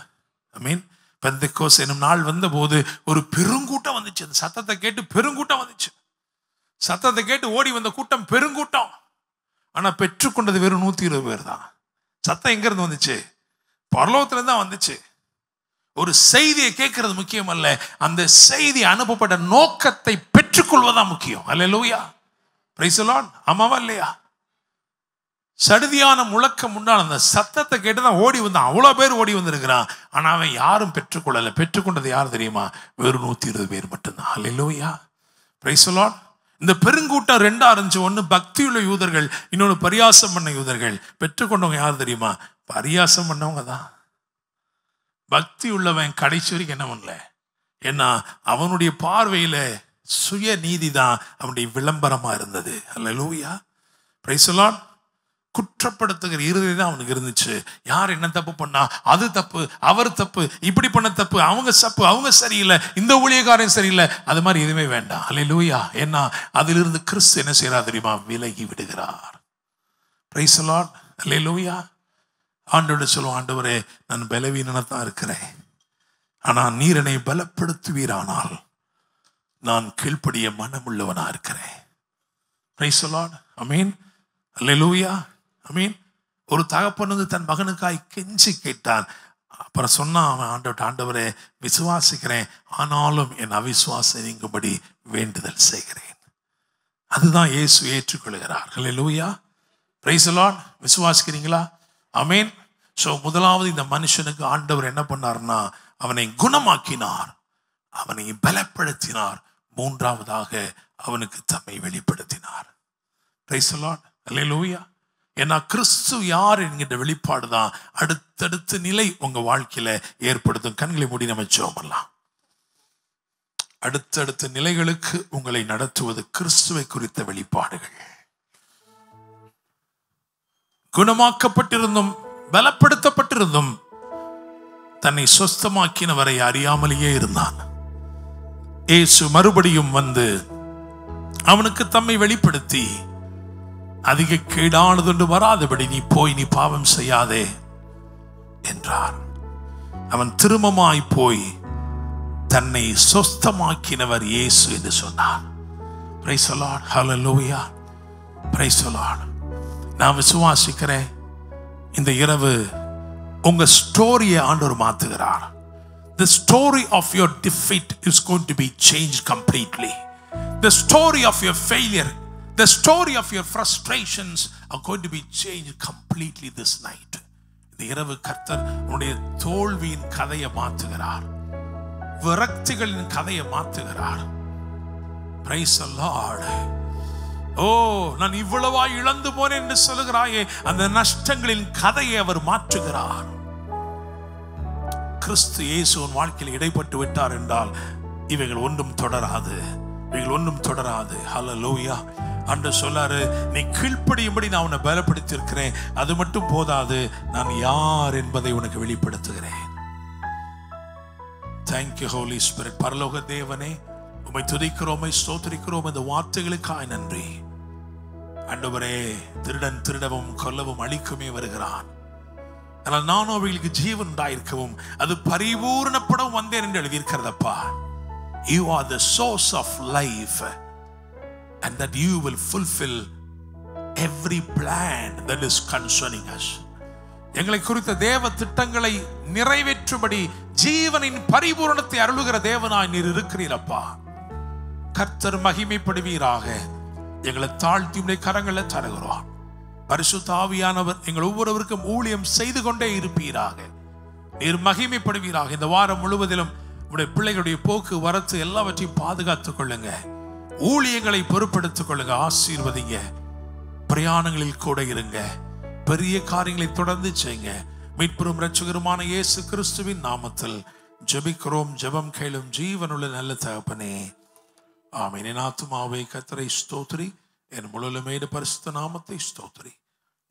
[SPEAKER 1] ஆமென். பெந்தெக்கோஸ்து என்னும் நாள் வந்த போது ஒரு பெருங்கூட்டம் வந்துச்சு. அந்த சத்தத்தை கேட்டு பெருங்கூட்டம் வந்துச்சு. சத்தத்தை கேட்டு ஓடி வந்த கூட்டம் பெருங்கூட்டம். ஆனா பெற்றுக்கொண்டது வெறும் 120 பேர் தான். சத்தம் எங்க இருந்து வந்துச்சு? பரலோகத்துல தான் வந்துச்சு. ஒரு செய்தியை கேட்கறது முக்கியம் அல்ல, அந்த செய்தி அனுப்பப்பட்ட நோக்கத்தை பெற்றுக்கொள்வதுதான் முக்கியம். அல்லேலூயா. Praise the Lord. ஆமாவா இல்லையா? சடுதியான முழக்கம் முன்னால் அந்த சத்தத்தை கேட்டுதான் ஓடி வந்தான். அவ்வளோ பேர் ஓடி வந்திருக்கிறான். ஆனால் அவன் யாரும் பெற்றுக்கொள்ளலை. பெற்றுக்கொண்டது யார் தெரியுமா? வெறும் 120 பேர் மட்டும்தான். ஹல்லேலூயா, பிரைஸ் தி லார்ட். இந்த பெருங்கூட்டம் ரெண்டா இருந்துச்சு. ஒன்று பக்தியுள்ள யூதர்கள், இன்னொன்று பரியாசம் பண்ண யூதர்கள். பெற்றுக்கொண்டவங்க யார் தெரியுமா? பரியாசம் பண்ணவங்க தான். பக்தி உள்ளவன் கடைசி வரைக்கும் என்ன பண்ணல. ஏன்னா அவனுடைய பார்வையில சுய நீதி தான் அவனுடைய விளம்பரமா இருந்தது. ஹல்லேலூயா, பிரைஸ் தி லார்ட். குற்றப்படுத்துகிற இருதயம் தான் அவனுக்கு இருந்துச்சு. யார் என்ன தப்பு பண்ணா, அது தப்பு, அவர் தப்பு, இப்படி பண்ண தப்பு, அவங்க தப்பு, அவங்க சரியில்லை, இந்த ஊழியக்காரன் சரியில்லை, அது மாதிரி எதுவுமே வேண்டாம். ஹல்லேலூயா. ஏன்னா அதிலிருந்து கிறிஸ்து என்ன செய்யறார் தெரியுமா? விலகி விடுகிறார். Praise the Lord. ஹல்லேலூயா. ஆண்டவரே சொல்லுவோம், ஆண்டவரே நான் பலவீனனா தான் இருக்கிறேன், ஆனால் நீர் என்னை பலப்படுத்துவீரானால் நான் கீழ்ப்படிய மனமுள்ளவனா இருக்கிறேன். Praise the Lord. ஆமென். ஹல்லேலூயா. ஆமென். ஒரு தகப்பன் வந்து தன் மகனுக்காய் கெஞ்சி கேட்டான். அப்புறம் சொன்னான் அவன், ஆண்டவரே விசுவாசிக்கிறேன், ஆனாலும் என் அவிசுவாசம் நீங்கும்படி வேண்டுதல் செய்கிறேன். அதுதான் இயேசு ஏற்றுக்கொள்கிறார். ஹல்லேலூயா, பிரைஸ் தி லார்ட். விசுவாசிக்கிறீங்களா? ஆமென். ஸோ முதலாவது இந்த மனுஷனுக்கு ஆண்டவர் என்ன பண்ணார்னா, அவனை குணமாக்கினார், அவனை பலப்படுத்தினார். மூன்றாவதாக அவனுக்கு தம்மை வெளிப்படுத்தினார். Praise the Lord. ஹல்லேலூயா. ஏன்னா கிறிஸ்து யார் என்கின்ற வெளிப்பாடு தான் அடுத்தடுத்த நிலை உங்க வாழ்க்கையில ஏற்படுத்தும். கண்களை மூடி நம்ம ஜெபம் பண்ணலாம். அடுத்தடுத்த நிலைகளுக்கு உங்களை நடத்துவது கிறிஸ்துவை குறித்த வெளிப்பாடுகள். குணமாக்கப்பட்டிருந்தும் பலப்படுத்தப்பட்டிருந்தும் தன்னை சொஸ்தமாக்கினவரை அறியாமலேயே இருந்தான். இயேசு மறுபடியும் வந்து அவனுக்கு தம்மை வெளிப்படுத்தி, அதிக கேடானதொன்று வராதபடி நீ போய் நீ பாவம் செய்யாதே என்றார். அவன் திரும்பமாய் போய் தன்னை சொஸ்தமாக்கினவர் இயேசு என்று சொன்னார். Price the Lord. Hallelujah, praise the Lord. நான் விசுவாசிக்கிறேன், இந்த இரவு உங்க ஸ்டோரியை ஆண்டவர் மாத்துகிறார். The story of your defeat is going to be changed completely. The story of your failure, the story of your frustrations are going to be changed completely this night. இந்த இரவு கர்த்தர் உன்னுடைய தோல்வியின் கதையை மாற்றுகிறார், விரக்திகளின் கதையை மாற்றுகிறார். Praise the Lord. ஓ, நான் இவ்வளவா இழந்து போனேன் என்று சொல்லுகிறாயே, அந்த நஷ்டங்களின் கதையை அவர் மாற்றுகிறார். கிறிஸ்து இயேசு உன் வாழ்க்கையில் இடைப்பட்டு விட்டார் என்றால் இவைகள் ஒன்றும் தொடராது, இவைகள் ஒன்றும் தொடராது. ஹல்லேலூயா. ஆண்டவர் சொல்லாரு, நீ கீழ்ப்படியும்படி நான் உன்னை பலப்படுத்தி இருக்கிறேன், அது மட்டும் போதாது, நான் யார் என்பதை உனக்கு வெளிப்படுத்துகிறேன். Thank you Holi spirit. பரலோக தேவனே, உம்மை துதிக்கிறோம், உம்மை ஸ்தோத்திரிக்கிறோம். இந்த வார்த்தைகளுக்காய் நன்றி. ஆண்டவரே, திருடன் திருடவும் கொல்லவும் அழிக்குமே வருகிறான், ஆனால் நானும் அவைகளுக்கு ஜீவன் உண்டாயிருக்கவும் அது பரிபூரணப்படவும் வந்தேன் என்று எழுதியிருக்கிறதப்பா. You are the source of life and that you will fulfill every plan that is concerning us. எங்களை குறித்த தேவ திட்டங்களை நிறைவேற்றும்படி ஜீவனின் பரிபூரணத்தை அருளுகிற தேவனாய் நீர் இருக்கிறீரப்பா. கர்த்தர் மகிமைப்படுவீராக. எங்களை தாழ்த்தி உம்முடைய கரங்களை தருகிறோம். பரிசுத்த ஆவியானவர் எங்கள் ஒவ்வொருவருக்கும் ஊழியம் செய்து கொண்டே இருப்பீராக. நீர் மகிமைப்படுவீராக. இந்த வாரம் முழுவதிலும் உடைய பிள்ளைகளுடைய போக்கு வரத்து எல்லாவற்றையும் பாதுகாத்துக் கொள்ளுங்க. ஊழியங்களை பொறுப்படுத்திக் கொள்ளுங்க. ஆசீர்வதிங்க. பிரயாணங்களில் கூட இருங்க. பெரிய காரியங்களை தொடர்ந்து செய்யுங்க. மீட்பெரும் இரட்சகருமான இயேசு கிறிஸ்துவின் நாமத்தில் ஜெபிக்கிறோம். ஜெபம் கேளும் ஜீவனுள்ள நல்ல தகப்பனே, ஆமென். என் ஆத்துமாவே கர்த்தரை ஸ்தோத்திரி, என் முழுமையுமே பரிசுத்த நாமத்தை ஸ்தோத்திரி.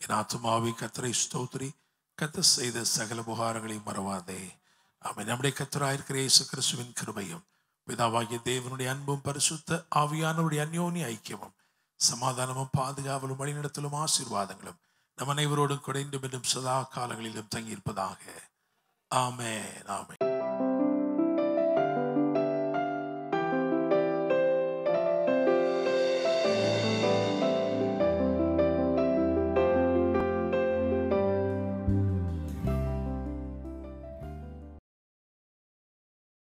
[SPEAKER 1] என் ஆத்துமாவே கர்த்தரை ஸ்தோத்திரி, கர்த்தர் செய்த சகல உபகாரங்களை மறவாதே. ஆமென். நம்முடைய கர்த்தராயிருக்கிற இயேசு கிறிஸ்துவின் கிருபையும் பிதாவாகிய தேவனுடைய அன்பும் பரிசுத்த ஆவியானவருடைய அந்யோன்ய ஐக்கியமும் சமாதானமும் பாதுகாவலும் வழிநடத்தலும் ஆசீர்வாதங்களும் நம் அனைவரோடும் கூட இன்றும் சதா காலங்களிலும் தங்கியிருப்பதாக. ஆமென், ஆமென்.